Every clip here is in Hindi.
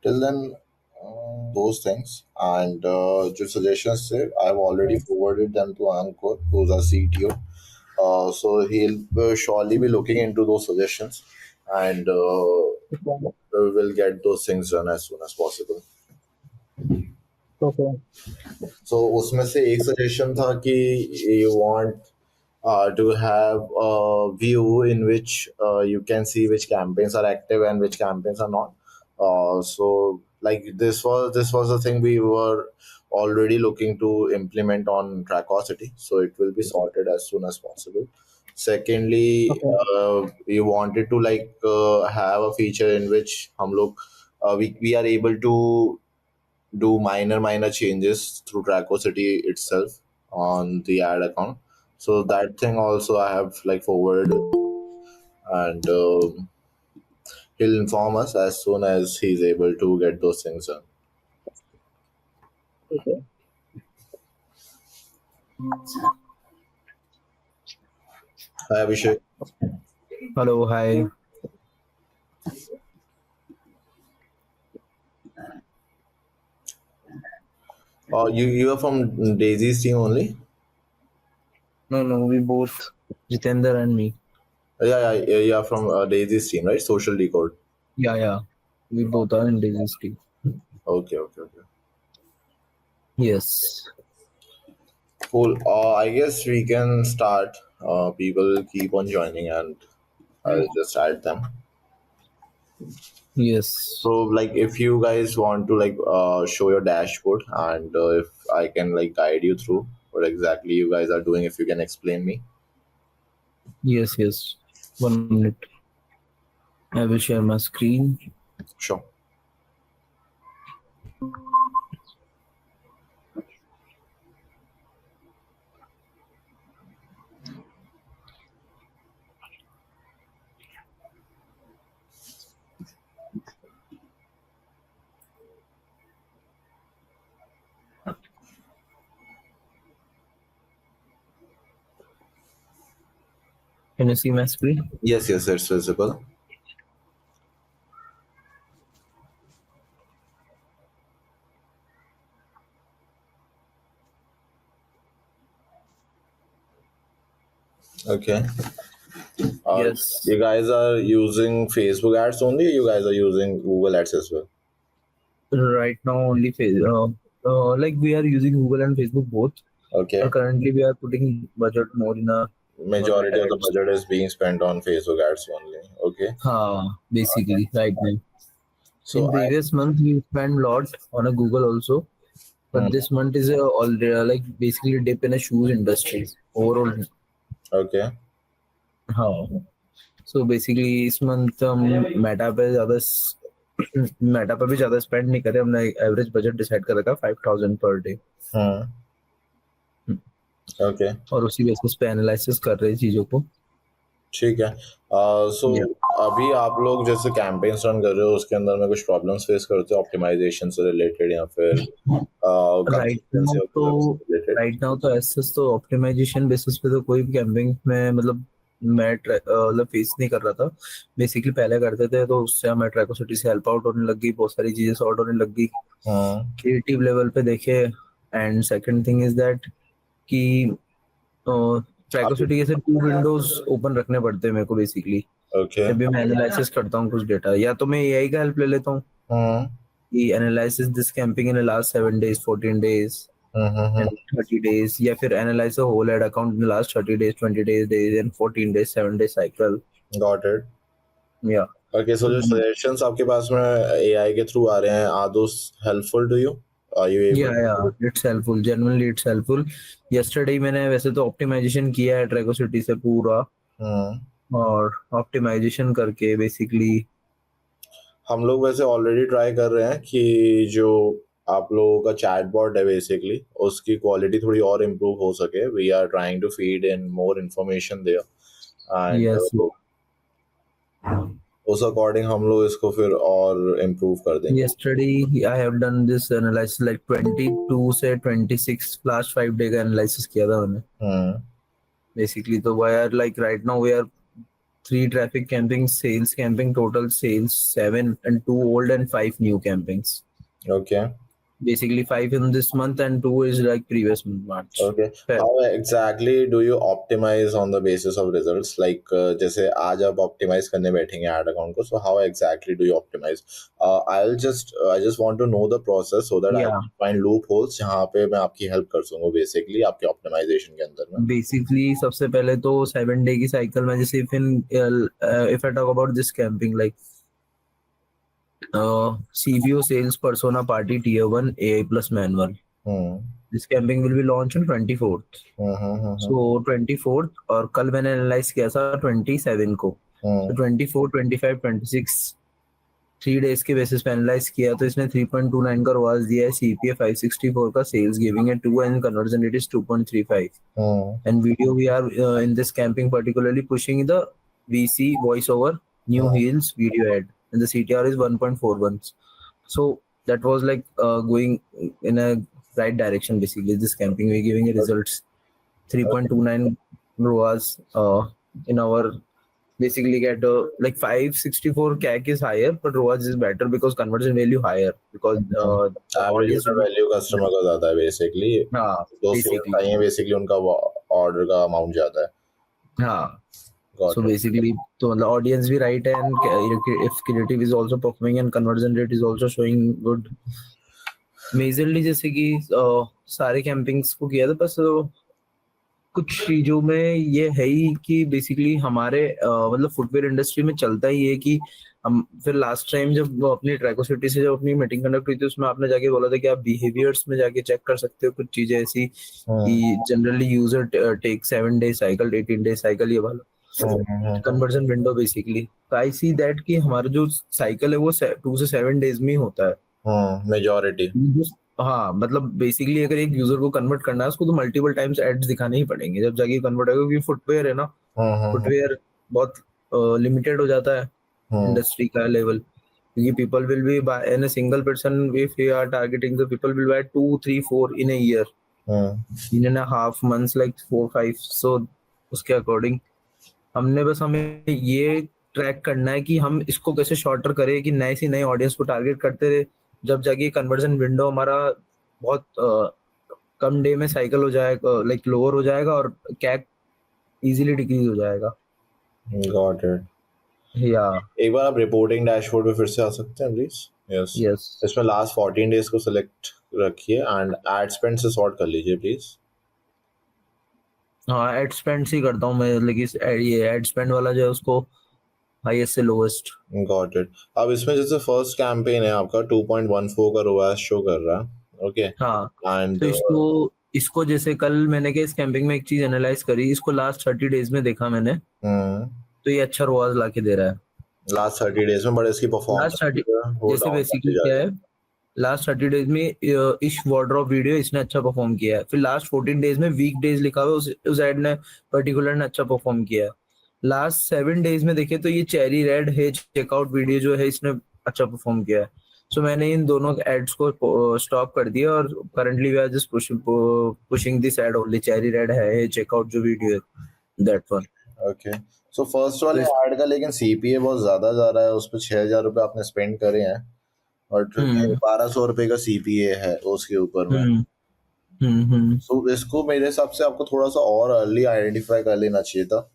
till then those things and जो suggestions थे I've already forwarded them to Ankur, who's our CTO. So he'll surely be looking into those suggestions and we will get those things done as soon as possible. Okay. So उसमें से एक suggestion था कि you want to have a view in which you can see which campaigns are active and which campaigns are not. So like this was the thing we were already looking to implement on Tracosity. So it will be sorted as soon as possible. Secondly, Okay. we wanted to have a feature in which हम लोग we are able to do minor changes through Tracosity itself on the ad account. So that thing also I have forwarded, and he'll inform us as soon as he's able to get those things done. Okay. Hi Abhishek. Hello. Hi. You are from Daisy's team only? No. We both, Jitender and me. Yeah. You are from Daisy's team, right? Social Decode. Yeah. We both are in disease team. Okay. Yes. Cool. I guess we can start. People keep on joining, and I'll just add them. Yes. So, if you guys want to show your dashboard, and if I can guide you through what exactly you guys are doing, if you can explain me. Yes. 1 minute. I will share my screen. Sure. Can you see my screen? Yes, it's visible. Okay. Yes. You guys are using Facebook ads only, or you guys are using Google ads as well? Right now only we are using Google and Facebook both. Okay. Currently we are putting budget more in a Majority of the ads. budget is being spent on Facebook ads only. Okay. Basically right now. So In previous month we spent lot on a Google also, but this month is already basically dip in a shoes industry overall. okay. So basically इस month हम मेटा पे ज़्यादा मेटा पे भी ज़्यादा spend नहीं करे, हमने average budget decide कर रखा 5,000 per day. Okay. और उसी बेसिस पे एनालिसिस कर रहे हैं चीज़ों को. ठीक है. सो अभी आप लोग जैसे कैंपेन्स रन कर रहे हो उसके अंदर में कुछ प्रॉब्लम्स फेस करते हो ऑप्टिमाइजेशन से रिलेटेड या फिर राइट नाउ तो एसएस तो ऑप्टिमाइजेशन बेसिस पे तो कोई भी कैंपेन में मतलब मैं मतलब फेस नहीं कर रहा था. बेसिकली पहले करते थे तो उससे हमें ट्रैकोसिटी से हेल्प आउट होने लगी, बहुत सारी चीजें सॉर्ट होने लगी क्रिएटिव लेवल पे देखे. And second thing is that कि ट्रैकोसिटी के से 2 विंडोज ओपन रखने पड़ते हैं मेरे को बेसिकली. ओके. जब भी मैं एनालिसिस करता हूँ कुछ डेटा, या तो मैं एआई का हेल्प ले लेता हूँ कि analysis this campaign in last 7 days 14 days and 30 days, या फिर analyse a whole ad account in last 30 days 20 days and 14 days 7 day cycle. Got it. या ओके. सो जो सजेशंस आपके पास में एआई के थ्रू आ रहे हैं, are those helpful to you? Are you able या it's helpful, genuinely it's helpful. Yesterday मैंने वैसे तो ऑप्टिमाइजेशन किया है ट्रैकोसिटी से पूरा, और ऑप्टिमाइजेशन करके बेसिकली हम लोग वैसे ऑलरेडी ट्राई कर रहे हैं कि जो आप लोगों का चैटबॉट है बेसिकली उसकी क्वालिटी थोड़ी और इम्प्रूव हो सके. We are trying to feed in more information there and उस अकॉर्डिंग हम लोग इसको फिर और इम्प्रूव कर देंगे. yesterday I have done this analysis like 22 से 26 लास्ट 5 डे का एनालिसिस किया था मैंने बेसिकली. तो we are like right now we are 3 traffic camping sales camping total sales 7 and 2 old and 5 new campings. Okay. Basically 5 in this month and 2 is like previous March. Okay. Feb. How exactly do you optimize on the basis of results? Like जैसे आज आप optimize करने बैठेंगे ad account को, so how exactly do you optimize? I just want to know the process so that I Yeah, can find loopholes जहाँ पे मैं आपकी help कर सकूँ basically आपके optimization के अंदर में. basically सबसे पहले तो 7 day की साइकिल में जैसे if I talk about this camping like CBO sales persona party tier 1 AI plus manual. Hmm. This camping will be launched on 24th. So 24th और कल मैंने एनालाइज किया था 27 को. तो 24, 25, 26 3 डेज के बेसिस पे एनालाइज किया तो इसने 3.29 का ROAS दिया है. CPA 564 का सेल्स गिविंग है 2 and conversion rate is 2.35. And video we are in this camping particularly pushing the VC voice over new heels video ad and the CTR is 1.41. So that was like going in a right direction. Basically this camping we're giving a results 3.29 ROAS in our basically get like 564 CAC is higher but ROAS is better because conversion value higher because the Average audience user value customer का ज़्यादा है basically. हाँ दो basically चाहिए basically उनका order का amount ज़्यादा है. हाँ. Got So it. basically तो मतलब audience भी right है and if creative is also performing and conversion rate is also showing good. Majorly जैसे कि सारे campings को किया था बस कुछ चीजों में ये है ही कि बेसिकली हमारे मतलब फुटवेयर इंडस्ट्री में चलता ही है कि हम फिर लास्ट टाइम जब वो अपनी ट्रैकोसिटी से जब अपनी मीटिंग कंडक्ट हुई थी उसमें आपने जाके बोला था कि आप बिहेवियर्स में जाके चेक कर सकते हो कुछ चीजें ऐसी कि generally user take 7 day cycle 18 day cycle ये वाला conversion window basically. I see that कि हमारा जो साइकिल है वो 2 से 7 डेज में ही होता है मेजॉरिटी. हाँ मतलब बेसिकली अगर एक यूजर को कन्वर्ट करना है उसको तो मल्टीपल टाइम्स एड्स दिखाने ही पड़ेंगे जब जाके कन्वर्ट होगा क्योंकि फुटवेयर है ना. फुटवेयर बहुत लिमिटेड हो जाता है इंडस्ट्री का लेवल क्योंकि people will be buy in a single person if we are targeting the people will buy 2 3 4 in a year in and half months like 4 5. So उसके अकॉर्डिंग हमने बस हमें ये ट्रैक करना है कि हम इसको कैसे शॉर्टर करें कि नए से नए ऑडियंस को टारगेट करते रहे जब जाके कन्वर्जन विंडो हमारा बहुत कम डे में साइकिल हो जाएगा लाइक लोअर हो जाएगा और कैक इजीली डिक्रीज हो जाएगा. Got it. या एक बार आप रिपोर्टिंग डैशबोर्ड पे फिर से आ सकते हैं प्लीज. यस. यस इसमें लास्ट 14 डेज को सिलेक्ट रखिए एंड एड स्पेंड से सॉर्ट कर लीजिए प्लीज. हाँ एड स्पेंड ही करता हूँ मैं लेकिन ये एड स्पेंड वाला जो है उसको हाईएस्ट से लोएस्ट. Got it. अब इसमें जैसे फर्स्ट कैंपेन है आपका 2.14 का ROAS शो कर रहा है. ओके. हाँ एंड तो इसको जैसे कल मैंने क्या इस कैंपिंग में एक चीज एनालाइज करी इसको लास्ट 30 डेज में देखा मैंने तो ये अच्छा ROAS ला के दे रहा है लास्ट 30 डेज में. बट इसकी परफॉर्मेंस लास्ट 30 जैसे बेसिकली क्या है लास्ट 30 डेज में इस वार्डरोब वीडियो इसने अच्छा परफॉर्म किया है. फिर लास्ट 14 डेज में वीक डेज लिखा हुआ उस एड ने पर्टिकुलर ने अच्छा परफॉर्म किया है. लास्ट 7 डेज में देखे तो ये चेरी रेड है चेकआउट वीडियो जो है इसने अच्छा परफॉर्म किया है. सो मैंने इन दोनों एड्स को स्टॉप कर दिया और currently we are just pushing this ad only cherry red है चेकआउट जो वीडियो है that one. Okay. So first वाले एड का लेकिन CPA बहुत ज्यादा जा रहा है. उस पर 6,000 रुपए आपने स्पेंड करे हैं और 1,200 रुपए का CPA है उसके ऊपर में. तो इसको मेरे हिसाब से आपको थोड़ा सा और अर्ली आइडेंटिफाई कर लेना चाहिए था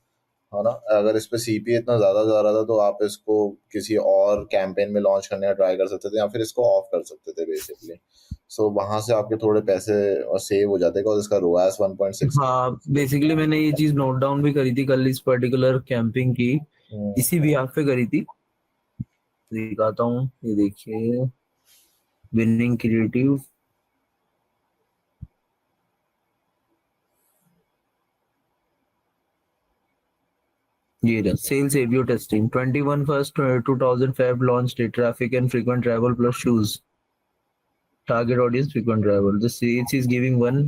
है ना. अगर इस पे CPA इतना ज्यादा जा रहा था तो आप इसको किसी और कैंपेन में लॉन्च करने का ट्राई कर सकते थे या फिर इसको ऑफ कर सकते थे बेसिकली. सो वहां से आपके थोड़े पैसे सेव हो जाते और इसका ROAS 1.6. हाँ बेसिकली मैंने ये चीज नोट डाउन भी करी थी कल इस पर्टिकुलर कैंपिंग की इसी भी पे करी थी. दिखाता हूँ ये देखिए विनिंग क्रिएटिव ये रहा sales ABO testing 21 first 2005 launched it traffic and frequent travel plus shoes target audience frequent travel the sales is giving 1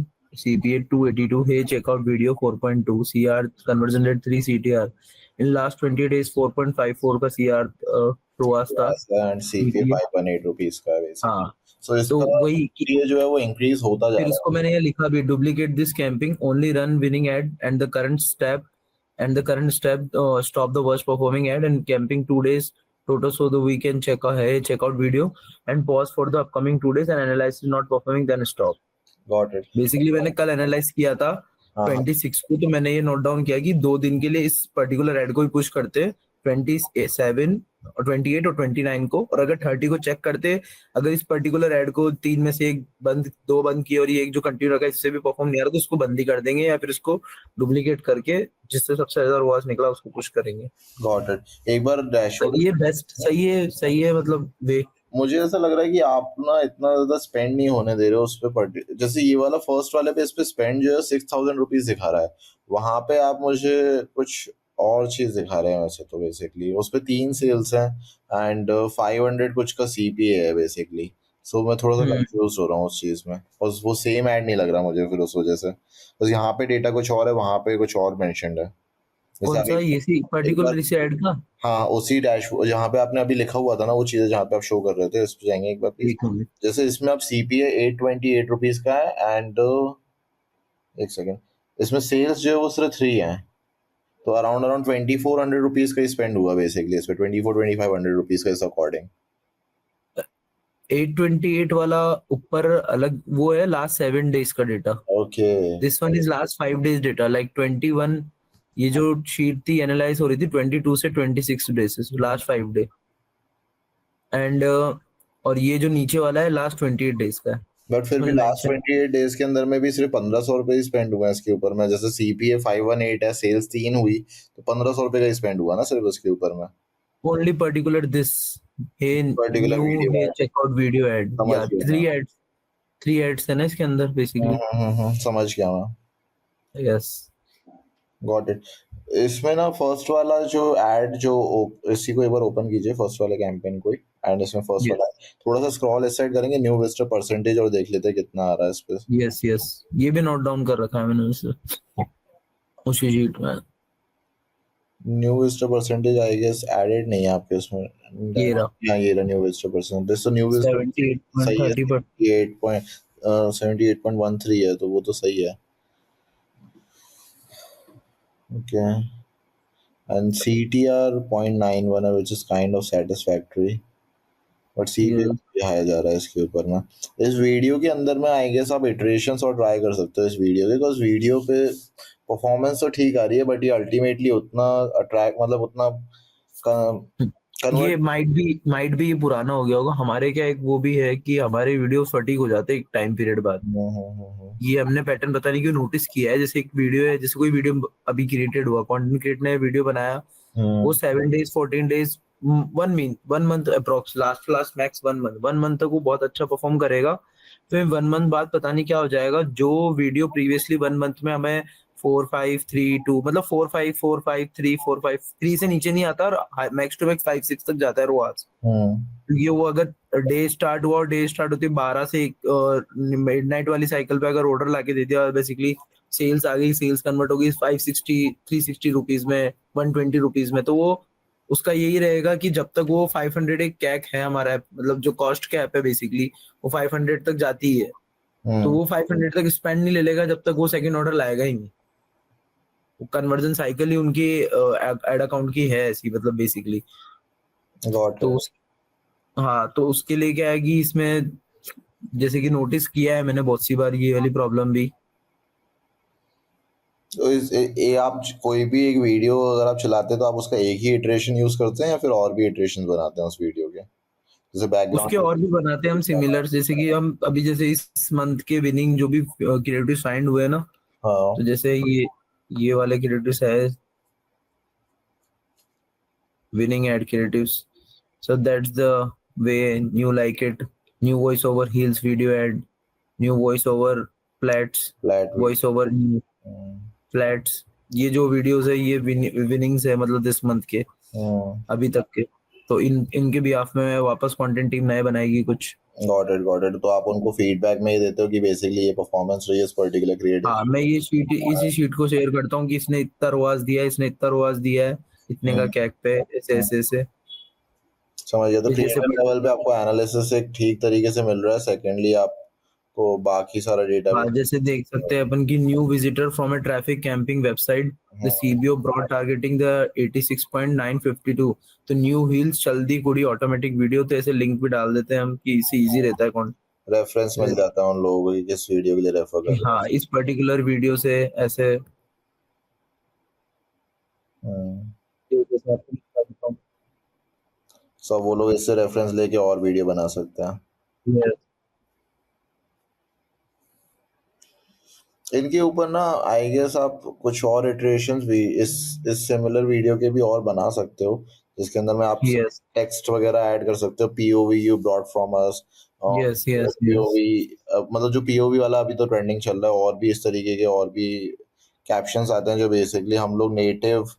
CPA 282 hey checkout video 4.2 CR conversion rate 3 CTR in last 20 days 4.54 का CR ROAS था एंड CPA 5.8 रुपीस का है बेसिकली. हाँ सो इसका वही ये जो है वो इंक्रीज होता जा फिर रहा है. इसको मैंने ये लिखा भी duplicate this campaign only run winning ad and the current step and the current step stop the worst performing ad and camping 2 days total so that we can check out video and pause for the upcoming 2 days and analyze is not performing then stop. Got it. Basically मैंने कल एनालाइज किया था हाँ 26 को, तो मैंने ये नोट डाउन किया कि 2 दिन के लिए इस पर्टिकुलर एड को ही पुश करते 27 और 28 और 29 को, और अगर 30 को चेक करते, अगर इस पर्टिकुलर एड को 3 में से दो बंद किए और ये एक जो कंटिन्यू रखा इससे भी परफॉर्म नहीं आ रहा तो उसको बंद ही कर देंगे या फिर इसको डुप्लीकेट करके जिससे सबसे ज्यादा आवाज निकला उसको पुश करेंगे। Got it. एक बार डैशबोर्ड ये बेस्ट सही है मतलब वे। मुझे ऐसा लग रहा है कि आप ना इतना ज्यादा स्पेंड नहीं होने दे रहे हो उस पे, जैसे ये वाला फर्स्ट वाले पे इस पे स्पेंड जो है 6,000 रुपीज दिखा रहा है, वहां पे आप मुझे कुछ और चीज दिखा रहे हैं वैसे तो बेसिकली उस पे 3 सेल्स हैं एंड 500 कुछ का सीपीए है बेसिकली। सो मैं थोड़ा सा कंफ्यूज हो रहा हूँ उस चीज में, और वो सेम ऐड नहीं लग रहा मुझे फिर उस वजह से, बस यहाँ पे डेटा कुछ और है वहां पे कुछ और मेंशन्ड है। कौन सा ये सी पर्टिकुलर इसी ऐड का? हाँ उसी डैशबोर्ड जहाँ पे आपने अभी लिखा हुआ था ना वो चीजें जहाँ पे आप शो कर रहे थे इस पे जाएंगे एक बार प्लीज। देखो जैसे इसमें अब सीपीए 828 रुपीज का है एंड एक सेकेंड, इसमें सेल्स जो है वो सिर्फ 3 है, तो अराउंड 2400 रुपीज का स्पेंड हुआ बेसिकली इस पे, 24-2500 रुपीज का इस अकॉर्डिंग। 828 वाला ऊपर अलग वो है लास्ट 7 डेज का data. Okay this one is last 5 days data like 21, ये जो शीट थी एनालाइज हो रही थी 22 से 26 डेज लास्ट 5 डे एंड और ये जो नीचे वाला है लास्ट 28 डेज का है। बट फिर भी लास्ट 28 डेज के अंदर में भी सिर्फ 1500 रुपए स्पेंड हुआ है इसके ऊपर में, जैसे सीपीए 518 है, सेल्स 3 हुई तो 1500 रुपए का स्पेंड हुआ ना सिर्फ उसके ऊपर में। Only particular this Particular video ad. Checkout video ad समझ या गया 3 एड्स है ना इसके अंदर बेसिकली। समझ गया मैं। Yes got it. इसमें ना फर्स्ट वाला जो एड जो इसी को एक बार ओपन कीजिए फर्स्ट वाले कैंपेन को ही, एंड इसमें फर्स्ट Yes. वाला थोड़ा सा स्क्रॉल इस साइड करेंगे, न्यू विजिटर परसेंटेज और देख लेते हैं कितना आ रहा है इस पे। यस ये भी नोट डाउन कर रखा है मैंने उसी शीट में। New visitor percentage I guess added नहीं है आपके उसमें, ये रहा हाँ ये रहा न्यू विजिटर परसेंटेज, तो न्यू विजिटर सही है 78.13 है तो वो तो सही है। ओके एंड CTR 0.91 है which is kind of satisfactory, but CPA दिखाया जा रहा है इसके ऊपर ना। इस वीडियो के अंदर में आई गेस आप इटरेशंस और ट्राई कर सकते हो इस वीडियो के, बिकॉज वीडियो पे परफॉर्मेंस तो ठीक आ रही है बट ये अल्टीमेटली उतना अट्रैक्ट मतलब उतना ये माइट बी ये पुराना हो गया होगा हमारे, क्या एक वो भी है कि हमारे वीडियो फटीक हो जाते हैं एक टाइम पीरियड बाद। ये हमने पैटर्न पता नहीं क्यों नोटिस किया है, जैसे एक वीडियो है, जैसे कोई वीडियो अभी क्रिएटेड हुआ, कंटेंट क्रिएटर ने वीडियो बनाया, वो 7 days 14 days 1 month approx last max 1 month तक वो बहुत अच्छा परफॉर्म करेगा। फिर 1 मंथ बाद पता नहीं क्या हो जाएगा, जो वीडियो प्रीवियसली 1 मंथ में हमें 4-5-3-2 मतलब 4-5-4-5-3 से नीचे नहीं आता और मैक्स टू मैक्स 5-6 तक जाता है रोआज। क्योंकि वो अगर डे स्टार्ट हुआ और डे स्टार्ट होती है 12 से मिडनाइट वाली साइकिल पे अगर ऑर्डर लाके दे दिया, बेसिकली सेल्स आ गई, सेल्स कन्वर्ट हो गई 560-360 रुपीज में, 120 रुपीज में, तो वो उसका यही रहेगा कि जब तक वो 500 एक कैक है हमारा, मतलब जो कॉस्ट कैप है बेसिकली वो 500 तक जाती है, तो वो 500 तक स्पेंड नहीं ले लेगा जब तक वो सेकंड ऑर्डर लाएगा ही नहीं। कन्वर्जन साइकिल ही उनकी एड अकाउंट की है ऐसी, मतलब बेसिकली। तो हाँ तो उसके लिए क्या है कि इसमें जैसे कि नोटिस किया है मैंने बहुत सी बार ये वाली प्रॉब्लम भी। तो आप कोई भी एक वीडियो अगर आप चलाते हैं तो आप उसका एक ही इटरेशन यूज करते हैं या फिर और भी इटरेशन बनाते हैं उस वीडियो के, जैसे बैकग्राउंड उसके और भी बनाते हैं हम सिमिलर, जैसे कि हम अभी जैसे इस मंथ के विनिंग जो भी क्रिएटिव फाइंड हुए ना, हाँ तो जैसे ये वाले क्रिएटिव्स है winning ad creatives, so that's the way new like it, new voice over heels video ad, new voice over flats, voice over flats, ये जो वीडियोस है ये विनिंग्स है मतलब दिस मंथ के अभी तक के, तो इनके बिहाफ में वापस कंटेंट टीम नए बनाएगी कुछ। Got it. तो आप उनको फीडबैक में ही देते हो कि बेसिकली ये परफॉर्मेंस रही है इस पर्टिकुलर क्रिएटिव। हाँ मैं ये शीट इसी शीट को शेयर करता हूँ कि इसने इतना रोआज दिया है, इसने इतना रोआज दिया है इतने का कैक पे, ऐसे समझ गया। तो क्रिएटिव लेवल पे आपको एनालिसिस एक ठीक तरीके से मिल रहा है, सेकेंडली आप तो बाकी सारा डेटा हाँ, भी। जैसे देख सकते हैं अपन की new visitor from a traffic campaign website, the CBO broad targeting the 86.952, तो न्यू हील्स चल्दी कुड़ी ऑटोमेटिक वीडियो, तो ऐसे लिंक भी डाल देते हैं हम कि इससे इजी रहता है कौन। रेफरेंस मिल जाता है उन लोगों को कि किस वीडियो के लिए रेफर कर रहे हाँ, इस पर्टिकुलर वीडियो से ऐसे हैं। जैसे आपको बता देता हूँ। सब वो लोग इससे रेफरेंस लेके और वीडियो बना सकते हैं। Yes, इनके ऊपर ना आई गेस आप कुछ और इटरेशंस भी इस सिमिलर वीडियो के भी और बना सकते हो, जिसके अंदर में आप yes, टेक्स्ट वगैरह ऐड कर सकते हो, POV you brought from us, yes, yes, yes. POV मतलब जो पीओवी वाला अभी तो ट्रेंडिंग चल रहा है, और भी इस तरीके के और भी कैप्शंस आते हैं जो बेसिकली हम लोग नेटिव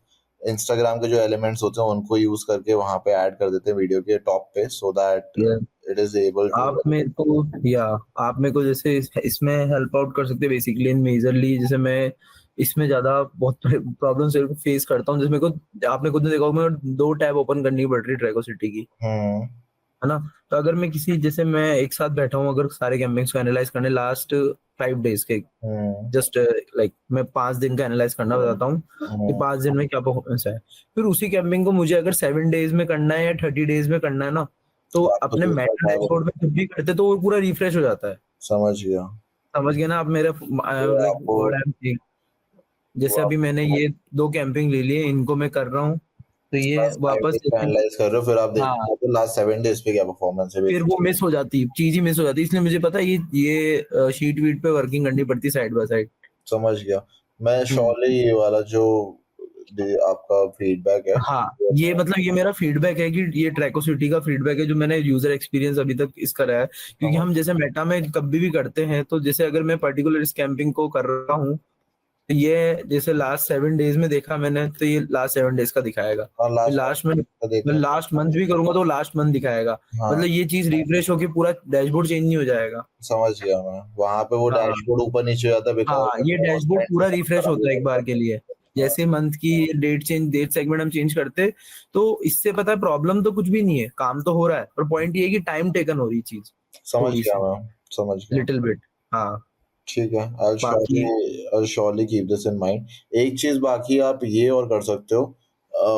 इंस्टाग्राम के जो एलिमेंट्स होते हैं उनको यूज करके वहां पे ऐड कर देते हैं वीडियो के टॉप पे, so that Yeah. It is able to. आप मेरे को या आप मेरे को जैसे इसमें हेल्प आउट कर सकते हैं बेसिकली इन मेजरली, जैसे मैं इसमें ज्यादा बहुत प्रॉब्लम फेस करता हूँ, जिसमें को आपने खुद ने देखा होगा मैं 2 टैब ओपन करनी पड़ रही ट्रैको सिटी की, हम्म। है ना। तो अगर मैं किसी जैसे मैं एक साथ बैठा हूँ अगर सारे कैंपिंग्स को एनालाइज करने लास्ट 5 डेज के, हम्म। जस्ट लाइक मैं 5 दिन का एनालाइज करना बताता हूँ कि हम्म। 5 दिन में क्या परफॉर्मेंस है, फिर उसी कैंपिंग को मुझे अगर 7 डेज में करना है या 30 डेज में करना है ना, तो तो आपको अपने दूसरा मेटा टैब डैशबोर्ड में जब भी करते तो वो पूरा रिफ्रेश हो जाता है। समझ गया। समझ गए ना आप मेरे तो लाइक आपको वर्ड आई एम सेइंग। वो जैसे आप अभी मैंने ये 2 कैंपिंग ले लिए, इनको मैं कर रहा हूँ, तो ये लास्ट 5 वापस डेज का जैसे एनालाइज कर रहे हो, फिर आप हाँ, देखते हो तो लास्ट 7 डेज पे क्या परफॉर्मेंस है फिर वो मिस हो जाती, चीज ही मिस हो जाती, इसलिए मुझे पता है ये शीट वीट पे वर्किंग करनी पड़ती साइड बाय साइड। समझ गया। मैं हम्म। श्योरली ये वाला जो आपका फीडबैक है हाँ, ये मतलब ये मेरा फीडबैक है कि ये ट्रैकोसिटी का फीडबैक है जो मैंने यूजर एक्सपीरियंस अभी तक इसका रहा है, क्योंकि हम जैसे मेटा में कभी भी करते हैं, तो जैसे अगर मैं पर्टिकुलर इस कैंपिंग को कर रहा हूँ, तो ये जैसे लास्ट 7 डेज में देखा मैंने, तो ये लास्ट 7 डेज का दिखाएगा, और फिर लास्ट लास्ट में का मैं देखा। लास्ट मंथ भी करूंगा तो लास्ट मंथ दिखाएगा। हाँ मतलब ये चीज रिफ्रेश होके पूरा डैशबोर्ड चेंज नहीं हो जाएगा। समझ गया मैं, वहां पे वो हाँ, डैशबोर्ड ऊपर नीचे हो जाता है हाँ, ये डैशबोर्ड पूरा रिफ्रेश होता है एक बार के लिए। हाँ जैसे मंथ की डेट सेगमेंट हम चेंज करते, तो इससे पता है प्रॉब्लम तो कुछ भी नहीं है, काम तो हो रहा है, पर पॉइंट ये है कि टाइम टेकन हो रही चीज समझ थोड़ी गया सी, मैं, समझ गया। Little bit. हाँ, ठीक है, बाकी I'll surely keep this in mind। एक चीज बाकी आप ये और कर सकते हो,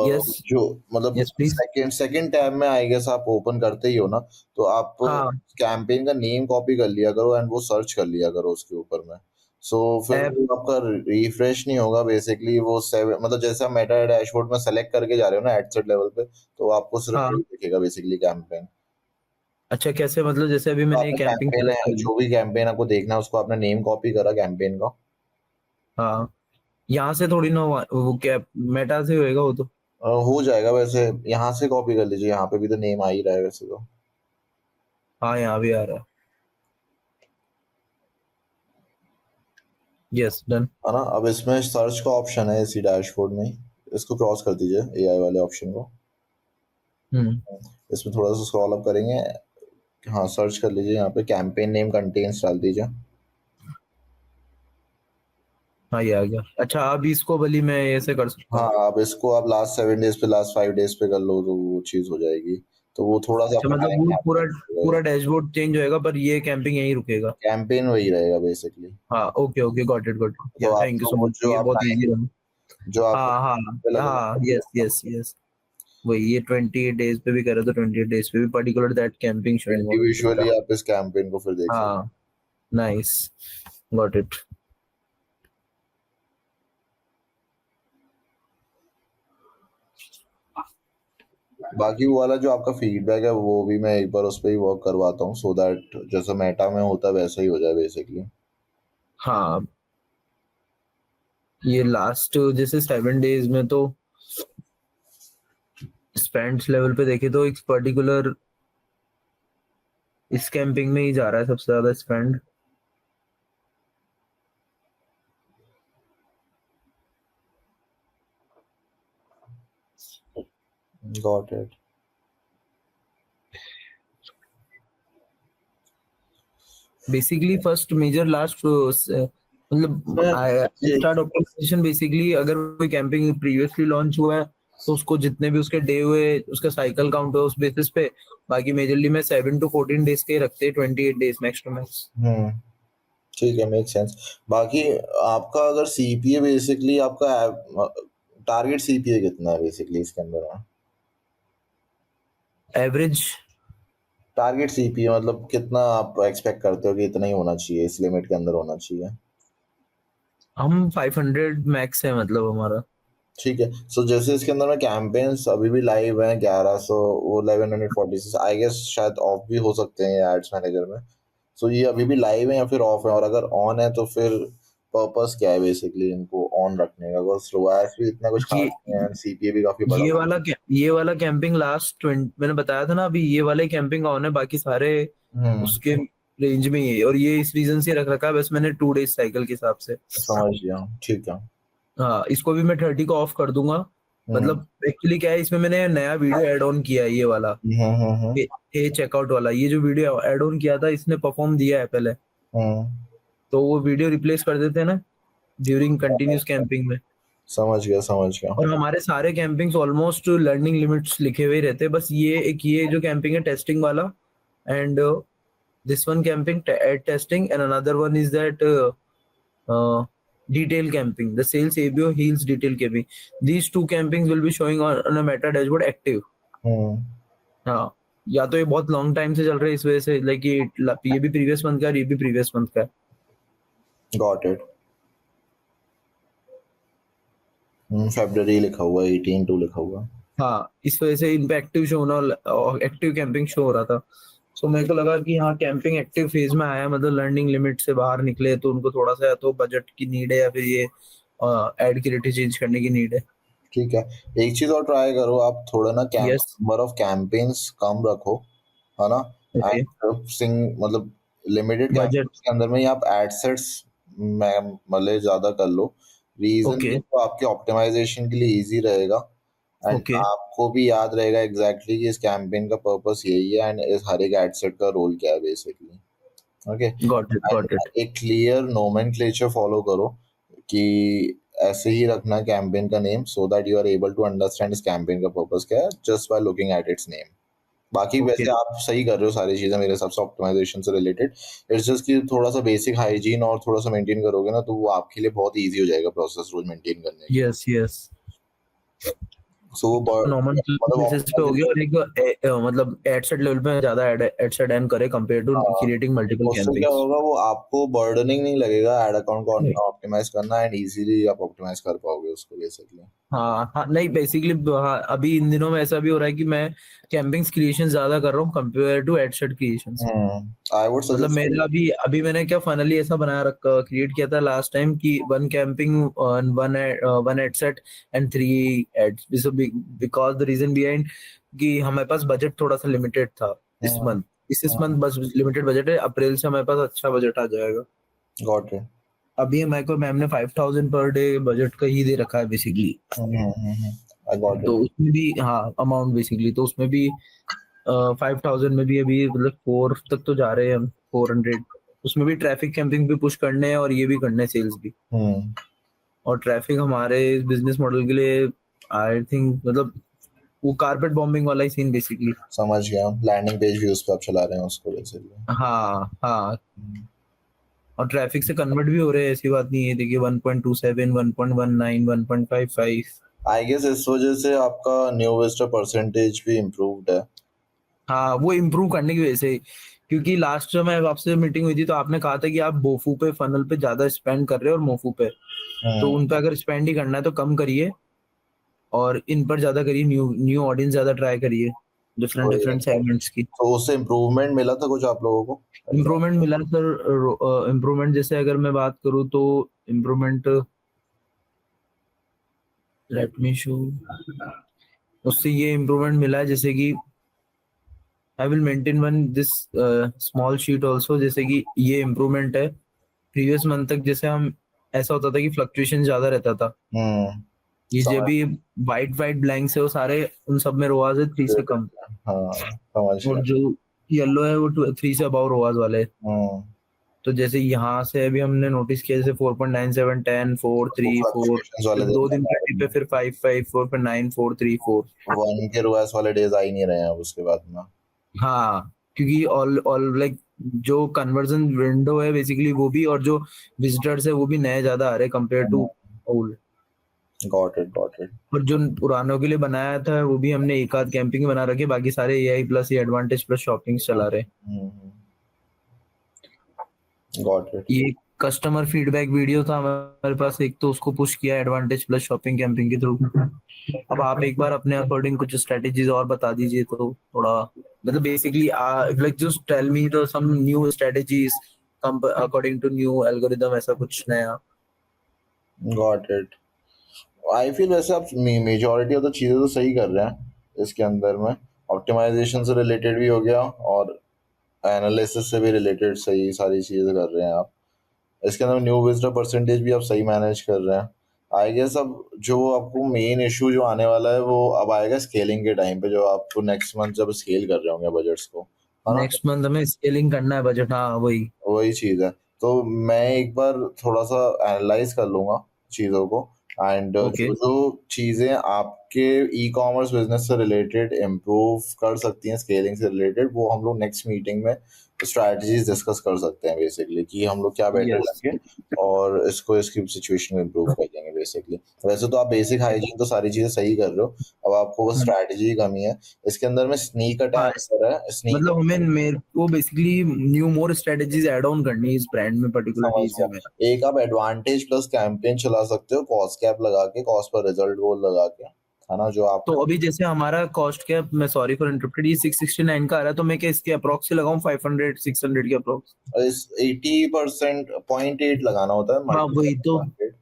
यस, जो मतलब yes please. Second second tab में आई गेस आप ओपन करते ही हो ना, तो आप हाँ, कैंपेन का नेम कॉपी कर लिया करो एंड वो सर्च कर लिया करो उसके ऊपर में। सो फिर ऐप, वो आपका रिफ्रेश नहीं होगा बेसिकली, वो सेवन मतलब जैसे आप मेटा डैशबोर्ड में सेलेक्ट करके जा रहे हो ना एट सेट लेवल पे, तो आपको सिर्फ हाँ, वही दिखेगा बेसिकली कैंपेन। अच्छा कैसे, मतलब जैसे अभी तो मैंने ये आपने कैंपिंग कैंपेन सेलेक्ट है, कर ली। जो भी कैंपेन आपको देखना है उसको आपने नेम कॉपी करा कैंपेन का। हाँ, यहाँ से थोड़ी ना वो क्या मेटा से होएगा वो तो। हो जाएगा वैसे, यहाँ से कॉपी कर लीजिए, यहाँ पे भी तो नेम आ ही रहा है वैसे तो। हाँ, यहाँ भी आ रहा है। Yes, done. है ना, अब इसमें सर्च का ऑप्शन है इसी डैशबोर्ड में ही, इसको क्रॉस कर दीजिए एआई वाले ऑप्शन को। हम्म। इसमें थोड़ा सा स्क्रॉल अप करेंगे, हाँ सर्च कर लीजिए, यहाँ पे कैंपेन नेम कंटेन्स डाल दीजिए। हाँ, ये आ गया। अच्छा, अब इसको भली मैं ऐसे कर सकता हाँ हूँ। अब इसको आप लास्ट 7 डेज पे लास्ट 5 डेज पे कर लो तो वो चीज़ हो जाएगी, तो वो थोड़ा सा अच्छा, आपका मतलब टाइम वो पूरा कैंपेन पूरा डैशबोर्ड चेंज होएगा पर ये कैंपिंग यहीं रुकेगा। कैंपेन वही रहेगा बेसिकली। हाँ, ओके, ओके, गॉट इट, तो या थैंक यू आपको सो वो मच, ये बहुत इजी रहा। जो आपको हाँ, हाँ, लग रहा हाँ, है, यस, यस, यस, वही ये 28 डेज पे भी करे तो 28 डेज पे भी particular that camping showing on individually आप इस कैंपेन को फिर देख सकते हाँ, नाइस, गॉट इट। हैं। बाकी वो वाला जो आपका फीडबैक है वो भी मैं एक बार उस पर ही वर्क करवाता हूँ, सो दैट जैसे मेटा में होता है वैसा ही हो जाए बेसिकली। हाँ, ये लास्ट जैसे 7 डेज में तो स्पेंड्स लेवल पे देखे तो एक पर्टिकुलर इस कैंपिंग में ही जा रहा है सबसे ज्यादा spend. Got it. Basically first major last मतलब स्टार्ट ऑप्टिमाइजेशन बेसिकली अगर कोई कैंपिंग प्रीवियसली लॉन्च हुआ है तो उसको जितने भी उसके डे हुए उसका साइकिल काउंट हुआ उस बेसिस पे, बाकी मेजरली मैं 7 to 14 डेज के ही रखते हैं, 28 डेज मैक्स टू मैक्स। हम्म। ठीक है, मेक सेंस। बाकी आपका अगर सीपीए बेसिकली आपका टारगेट सीपीए कितना है बेसिकली इसके अंदर में? एवरेज टारगेट सीपीए मतलब कितना आप एक्सपेक्ट करते हो कि इतना ही होना चाहिए, इस लिमिट के अंदर होना चाहिए? हम 500 मैक्स है मतलब हमारा। ठीक है। सो जैसे इसके अंदर में कैंपेन्स अभी भी लाइव हैं 1100, वो 1146 आई गेस शायद ऑफ भी हो सकते हैं ये एड्स मैनेजर में। सो ये अभी भी लाइव है या फिर ऑफ है, और अगर ऑन है तो फिर पर्पस क्या है बेसिकली इनको ऑन रखने का? बिकॉज रोआस भी इतना कुछ खास ये नहीं है, सीपीए भी काफी बड़ा। ये वाला कैंपिंग लास्ट 20 मैंने बताया था ना अभी, ये वाले कैंपिंग ऑन है, बाकी सारे हम्म। उसके रेंज में ही है। और ये इस रीजन से रख रखा है, बस मैंने 2 डेज साइकिल के हिसाब से। समझ गया, ठीक है। हाँ, इसको भी मैं 30 को ऑफ कर दूंगा। हम्म मतलब एक्चुअली क्या है, इसमें मैंने नया वीडियो ऐड ऑन किया है, ये वाला हम्म। ये चेकआउट वाला। ये जो वीडियो ऐड ऑन किया था इसने परफॉर्म दिया है पहले, हम्म। तो वो वीडियो रिप्लेस कर देते हैं ना ड्यूरिंग कंटिन्यूस कैंपिंग में। समझ गया, समझ गया। और हमारे सारे कैंपिंग्स ऑलमोस्ट लर्निंग लिमिट्स लिखे हुए ही रहते हैं, बस ये जो कैंपिंग है टेस्टिंग वाला, and this one campaign at testing, and another one is that detail camping, the sales ABO heals detail camping. These two campings will be showing on a meta dashboard active. हम्म। हाँ, या तो ये बहुत लॉन्ग टाइम से चल रहा है इस वजह से, लाइक ये भी प्रीवियस मंथ का है और ये भी प्रीवियस मंथ का है। Got it. फेब्रुअरी लिखा हुआ है, 18/2 लिखा हुआ है। हाँ, इस वजह से इन पे एक्टिव शो होना, एक्टिव कैंपिंग शो हो रहा था। सो मेरे को लगा कि हाँ, कैंपिंग एक्टिव फेज में आया, मतलब लर्निंग लिमिट से बाहर निकले, तो उनको थोड़ा सा या तो बजट की नीड है या फिर ये एड की रेट चेंज करने की नीड है। ठीक है। एक चीज और ट्राई करो आप, थोड़ा ना यस। नंबर ऑफ कैंपेन्स कम रखो, है ना? ओके। एंड सिंग मतलब लिमिटेड बजट। कैंपेन्स के अंदर में ही आप एड सेट्स मतलब ज्यादा कर लो। Reason okay. ये तो आपके ऑप्टिमाइजेशन के लिए इजी रहेगा, एंड ओके। आपको भी याद रहेगा एग्जैक्टली कि इस कैंपेन का पर्पस यही है एंड इस हर एक एड सेट का रोल क्या है basically. Okay. Got it, and got it. एक क्लियर नोमेनक्लेचर फॉलो करो कि ऐसे ही रखना कैंपेन का name, so that you are able to understand इस कैंपेन का पर्पस क्या है just by looking at its name. बाकी ओके। वैसे आप सही कर रहे हो सारी चीजें मेरे हिसाब से ऑप्टिमाइजेशन से रिलेटेड। इट्स जस्ट कि थोड़ा सा बेसिक हाइजीन और थोड़ा सा मेंटेन करोगे ना, तो वो आपके लिए बहुत इजी हो जाएगा प्रोसेस रोज मेंटेन करने के लिए। Yes, yes. सो वो नॉर्मल मतलब बेसिस पे हो गया, ऑप्टिमाइजेशन। और एक मतलब एड सेट लेवल पे ज्यादा एड सेट एड करे कंपेयर टू हाँ, क्रिएटिंग मल्टीपल उससे क्या कैंपिंग्स। होगा, वो आपको बर्डनिंग नहीं लगेगा एड अकाउंट को ऑप्टिमाइज करना, एंड इजीली आप ऑप्टिमाइज कर पाओगे उसको बेसिकली। हाँ, हाँ, नहीं बेसिकली, हाँ, अभी इन दिनों में ऐसा भी हो रहा है कि मैं कैंपिंग्स क्रिएशन ज्यादा कर रहा हूँ compare to ad set creations. I would मतलब सजेस्ट। मेरा अभी मैंने क्या फाइनली ऐसा बनाया रखा, क्रिएट किया था लास्ट टाइम कि one campaign, one ad set and 3 ads, because the reason behind कि हमारे पास बजट थोड़ा सा लिमिटेड था इस मंथ। इस मंथ बस लिमिटेड बजट है, अप्रैल से हमारे पास अच्छा बजट आ जाएगा। Got it. अभी हमारे को मैम ने 5000 पर डे बजट का ही दे रखा है बेसिकली। आई गॉट तो इट। उसमें भी हाँ, अमाउंट बेसिकली, तो उसमें भी 5000 में भी अभी मतलब 4 तक तो जा रहे हैं हम, 400। उसमें भी ट्रैफिक कैंपिंग भी पुश करने हैं और ये भी करने हैं, सेल्स भी। और ट्रैफिक हमारे बिजनेस मॉडल के लिए आई थिंक मतलब वो कारपेट बॉम्बिंग वाला ही सीन बेसिकली। समझ गया, लैंडिंग पेज व्यूज पे आप चला रहे हैं उसको बेसिकली। हाँ, हाँ। और ट्रैफिक से कन्वर्ट भी हो रहे हैं, ऐसी बात नहीं है। देखिए 1.27, 1.19, 1.55। आई गेस इस वजह से आपका न्यू विजिटर परसेंटेज भी इम्प्रूव्ड है। हाँ, वो इम्प्रूव करने की वजह से, क्योंकि लास्ट जब मैं आपसे मीटिंग हुई थी तो आपने कहा था कि आप बोफू पे फनल पे ज्यादा स्पेंड कर रहे हो और मोफू पे, तो उन पे अगर स्पेंड ही करना है तो कम करिए और इन पर ज्यादा करिए, न्यू न्यू ऑडियंस ज्यादा ट्राई करिए, डिफरेंट डिफरेंट सेगमेंट्स की। तो उससे इम्प्रूवमेंट मिला था कुछ आप लोगों को? इम्प्रूवमेंट मिला सर। इम्प्रूवमेंट जैसे अगर मैं बात करूँ तो इम्प्रूवमेंट, लेट मी शो, उससे ये इम्प्रूवमेंट मिला है जैसे कि I will maintain one this small sheet also, जैसे कि ये इम्प्रूवमेंट है। प्रीवियस मंथ तक जैसे हम, ऐसा होता था कि फ्लक्चुएशन ज्यादा रहता था। ये जो समझ भी वाइट वाइट ब्लैंक्स है वो सारे, उन सब में रोवाज है 3 से कम, हाँ, समझ और गया। जो येलो है वो 3 से अबाव रोवाज वाले हैं। तो जैसे यहाँ से अभी हमने नोटिस किया, जैसे 4.97, 10, 4, 3, 4, फ्लक्चुएशंस वाले फिर दिन 2 दिन 30 पे, फिर 5, 5, 4, फिर 9, 4, 3, 4। वन के रोएस वाले डेज आ ही नहीं रहे हैं अब उसके बाद में। हाँ, क्योंकि ऑल ऑल लाइक जो कन्वर्जन विंडो है बेसिकली वो भी, और जो विजिटर्स है वो भी नए ज्यादा आ रहे compare to old. Got it. और जो पुरानों के लिए बनाया था वो भी हमने एक आध कैंपिंग बना रखे, बाकी सारे एआई प्लस ये एडवांटेज प्लस शॉपिंग चला रहे। Got it. ये कस्टमर फीडबैक वीडियो था हमारे पास एक, तो उसको पुश किया एडवांटेज प्लस शॉपिंग कैंपिंग के थ्रू। अब आप एक बार अपने अकॉर्डिंग कुछ स्ट्रेटेजीज और बता दीजिए तो थोड़ा, मतलब basically like just tell me the some new strategies according to new algorithm, ऐसा कुछ नया। Got it. आई फील वैसे आप मेजोरिटी ऑफ द चीज़ें तो सही कर रहे हैं इसके अंदर में। ऑप्टिमाइजेशन से रिलेटेड भी हो गया और एनालिसिस से भी रिलेटेड सही सारी चीज़ें कर रहे हैं आप। इसके अंदर न्यू विजिटर परसेंटेज भी आप सही मैनेज कर रहे हैं। आई गेस अब जो आपको मेन इशू जो आने वाला है वो अब आएगा स्केलिंग के टाइम पे, जो आपको नेक्स्ट मंथ जब स्केल कर रहे होंगे बजट्स को, है ना? नेक्स्ट मंथ हमें स्केलिंग करना है बजट, हाँ वही। वही चीज़ है। तो मैं एक बार थोड़ा सा एनालाइज कर लूँगा चीज़ों को, एंड ओके जो जो चीज़ें आपके ई कॉमर्स बिजनेस से रिलेटेड इम्प्रूव कर सकती हैं स्केलिंग से रिलेटेड, वो हम लोग नेक्स्ट मीटिंग में स्ट्रैटेजीज डिस्कस कर सकते हैं बेसिकली, कि हम लोग क्या बेटर यस। लेंगे और इसको इसकी सिचुएशन को इम्प्रूव कर देंगे बेसिकली। वैसे तो आप बेसिक हाइजीन तो सारी चीज़ें सही कर रहे हो, अब आपको बस स्ट्रैटेजी की कमी है। इसके अंदर में स्नीक हाँ, अटैक कर रहा है, स्नीक मतलब हमें मेरे को basically new more strategies add on करनी है इस ब्रांड में समझ पर्टिकुलरली गया। से में। एक आप एडवांटेज प्लस कैंपेन चला सकते हो, कॉस्ट कैप लगा के, कॉस्ट पर रिजल्ट गोल लगा के, है ना? जो तो आपका अभी जैसे हमारा कॉस्ट क्या, मैं सॉरी फॉर इंटरप्टेड, ये 669 का आ रहा है, तो मैं क्या इसके अप्रॉक्स से लगाऊं 500 600 के अप्रॉक्स? इस 80% 0.8 लगाना होता है हाँ वही तो। मल्टीपल,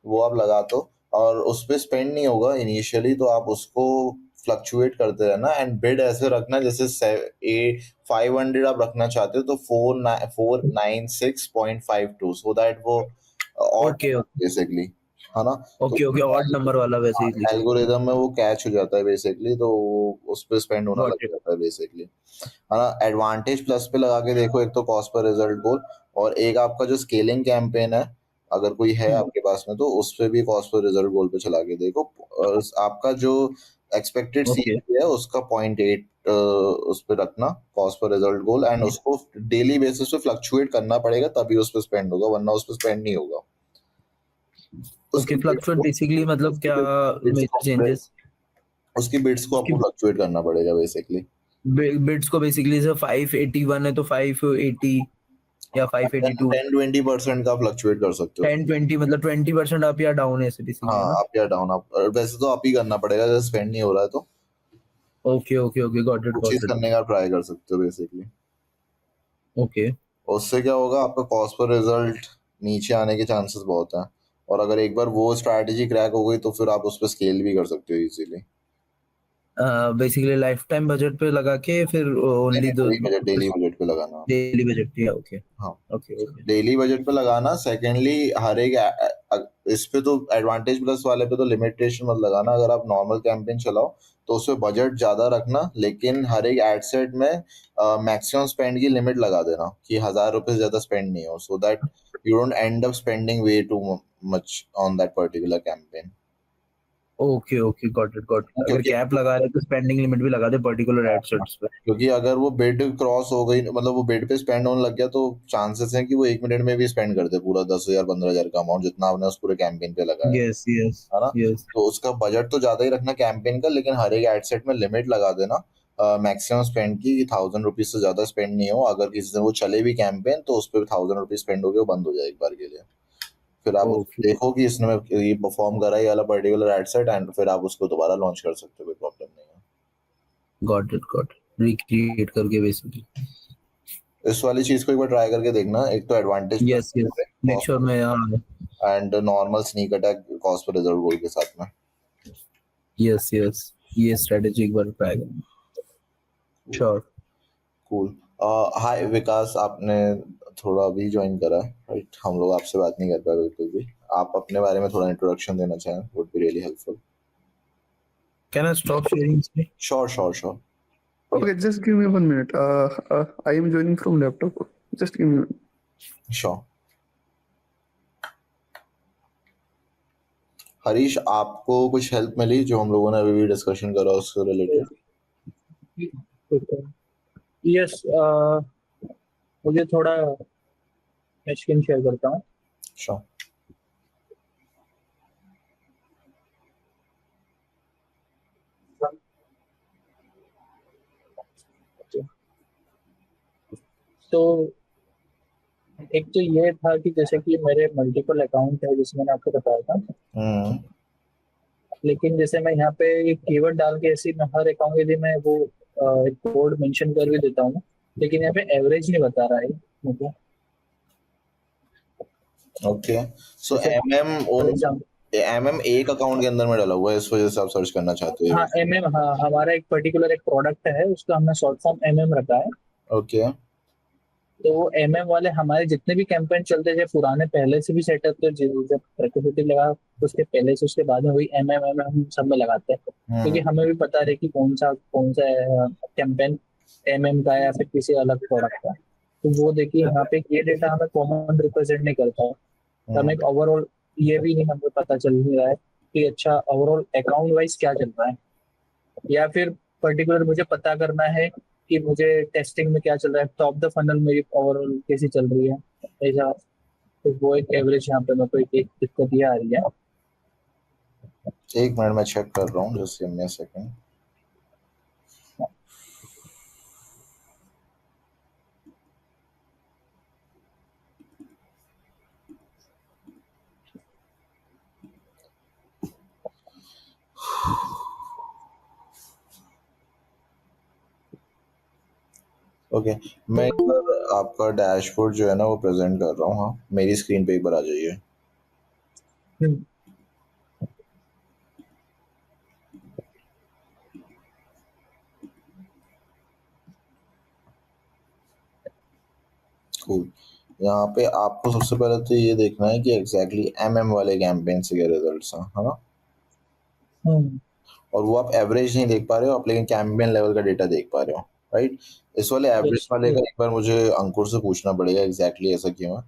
वो आप लगा दो और उस पे स्पेंड नहीं होगा इनिशियली, तो आप उसको फ्लक्चुएट करते रहना एंड बिड ऐसे रखना जैसे 500 आप रखना चाहते हो तो 496.52, सो दैट वो ऑड ओके बेसिकली, है ना? तो ओके ओके, ऑड नंबर वाला वैसे ही लिखो। एल्गोरिदम में वो कैच हो जाता है बेसिकली, तो उस पे स्पेंड होना गॉट लग इट। जाता है बेसिकली, है ना? एडवांटेज प्लस पे लगा के देखो, एक तो कॉस्ट पर रिजल्ट गोल, और एक आपका जो स्केलिंग कैंपेन है अगर कोई है आपके पास में, तो उस पे भी कॉस्ट पर रिजल्ट गोल पे चला के देखो। आपका जो एक्सपेक्टेड ओके सीपी है उसका 0.8 उस पे रखना, कॉस्ट पर रिजल्ट गोल, एंड उसको डेली बेसिस पे फ्लक्चुएट करना पड़ेगा तभी उस पे स्पेंड होगा, वरना उस पे स्पेंड नहीं होगा। उसकी ओके, फ्लक्चुएट बेसिकली मतलब क्या? बिड्स मेजर को चेंजेस उसकी बिड्स को उसकी आपको फ्लक्चुएट करना पड़ेगा बेसिकली। बिड्स को बेसिकली से 581 है तो 580 या 582, 10-20% का फ्लक्चुएट कर सकते हो। 10-20 मतलब 20% अप या डाउन है बेसिकली, हाँ, है ना? अप या डाउन, आप वैसे तो आप ही करना पड़ेगा जब स्पेंड नहीं हो रहा है तो okay okay okay, got it कुछ चीज गॉट इट। करने का ट्राई कर सकते हो बेसिकली। ओके उससे क्या होगा, आपका कॉस्ट पर रिजल्ट नीचे आने के चांसेस बहुत हैं, और अगर एक बार वो स्ट्रैटेजी क्रैक हो गई तो फिर आप उस पर स्केल भी कर सकते हो easily. Basically life time budget पे लगा के फिर ओनली द डेली बजट पे लगाना। डेली बजट पे, ओके हाँ, ओके ओके। डेली बजट पे लगाना। सेकेंडली, हर एक इस पे तो एडवांटेज प्लस वाले पे तो लिमिटेशन मत लगाना। अगर आप नॉर्मल कैंपेन चलाओ तो उसमें बजट ज्यादा रखना, लेकिन हर एक एड सेट में मैक्सिमम स्पेंड की लिमिट लगा देना कि 1,000 रुपये से ज्यादा स्पेंड नहीं हो, so that you don't and up spending way too much on that particular campaign. Okay okay, got it got it. अगर क्योंकि कैप लगा रहे तो स्पेंडिंग लिमिट भी लगा दे पर्टिकुलर एड सेट्स पे। क्योंकि अगर वो बिड क्रॉस हो गई, मतलब वो बिड पे स्पेंड होने लग गया, तो चांसेस हैं कि वो 1 मिनट में भी स्पेंड कर दे पूरा 10,000 15,000 का अमाउंट जितना आपने उस पूरे कैंपेन पे लगाया, यस यस है ना? यस। तो उसका बजट तो ज्यादा ही रखना कैंपेन का, लेकिन हर एक एड सेट में लिमिट लगा देना मैक्सिमम स्पेंड की, 1,000 रुपीज से ज्यादा स्पेंड नहीं हो। अगर किसी दिन वो चले भी कैंपेन तो उस पर 1,000 रुपीज स्पेंड हो गए, वो बंद हो जाए एक बार के लिए। फिर आप उसको ओके, देखो कि इसने ये परफॉर्म करा ये वाला पर्टिकुलर एड सेट, एंड फिर आप उसको दोबारा लॉन्च कर सकते हो, कोई प्रॉब्लम नहीं है। गॉट इट, रिक्रिएट करके बेसिकली। इस वाली चीज को एक बार ट्राई करके देखना, एक तो advantage yes yes, make sure मैं, हाँ। And normal sneak attack cost पर रिजल्ट गोल के साथ में। यस यस, ये स्ट्रेटेजी एक बार ट्राई करना। श्योर। कूल। हाय विकास, आपने थोड़ा अभी ज्वाइन करा है, राइट? हम लोग आपसे बात नहीं कर पाए बिल्कुल भी। आप अपने बारे में थोड़ा इंट्रोडक्शन देना चाहें, would be really helpful. Can I stop sharing screen? Sure sure sure. Okay, just give me 1 minute. I am joining from laptop. Just give me. Sure. Harish, आपको कुछ हेल्प मिली जो हम लोगों ने अभी भी डिस्कशन करा उससे रिलेटेड? Yes, मुझे थोड़ा मैं स्क्रीन शेयर करता हूँ। Sure. तो एक तो ये था कि जैसे कि मेरे मल्टीपल अकाउंट है, जिसमें मैंने आपको बताया था, हम्म लेकिन जैसे मैं यहाँ पे एक कीवर्ड डाल के ऐसे मैं हर अकाउंट के लिए मैं वो एक कोड मेंशन कर भी देता हूँ, लेकिन यहाँ पे एवरेज नहीं बता रहा है मुझे। ओके सो जैसे फॉर एग्जाम्पल, एक अकाउंट के अंदर में डाला हुआ है, इस वजह से आप सर्च करना चाहते हो। हाँ हाँ, हमारा एक पर्टिकुलर एक प्रोडक्ट है, उसका हमने शॉर्ट फॉर्म रखा है। ओके तो वो वाले हमारे जितने भी कैंपेन चलते थे पुराने, पहले से भी सेटअप, तो जब प्रकृति लगा उसके पहले से उसके बाद में वही हम सब में लगाते हैं, क्योंकि हमें भी पता रहे कि कौन सा कैंपेन का है या फिर किसी अलग प्रोडक्ट का। तो वो देखिए यहाँ पे ये डेटा हमें कॉमन रिप्रेजेंट नहीं करता है, तो हमें एक ओवरऑल ये भी नहीं हमें पता चल नहीं रहा है कि अच्छा ओवरऑल अकाउंट वाइज क्या चल रहा है, या फिर पर्टिकुलर मुझे पता करना है कि मुझे टेस्टिंग में क्या चल रहा है, टॉप द फनल मेरी ओवरऑल कैसी चल रही है ऐसा। तो वो एक एवरेज यहाँ पे मेरे को एक दिक्कत ये आ रही है। एक मिनट में चेक कर रहा हूँ, just give me a second. Okay मैं एक बार आपका डैशबोर्ड जो है ना वो प्रेजेंट कर रहा हूँ। हाँ मेरी स्क्रीन पे एक बार आ जाइए। हम्म, कूल। यहाँ पे आपको सबसे पहले तो ये देखना है कि एग्जैक्टली वाले कैंपेन से क्या रिजल्ट्स हैं, है ना। हम्म, और वो आप एवरेज नहीं देख पा रहे हो आप, लेकिन कैंपेन लेवल का डेटा देख पा रहे हो, राइट। इस वाले एवरेज yes, वाले yes. का एक बार मुझे अंकुर से पूछना पड़ेगा एग्जैक्टली ऐसा क्यों है,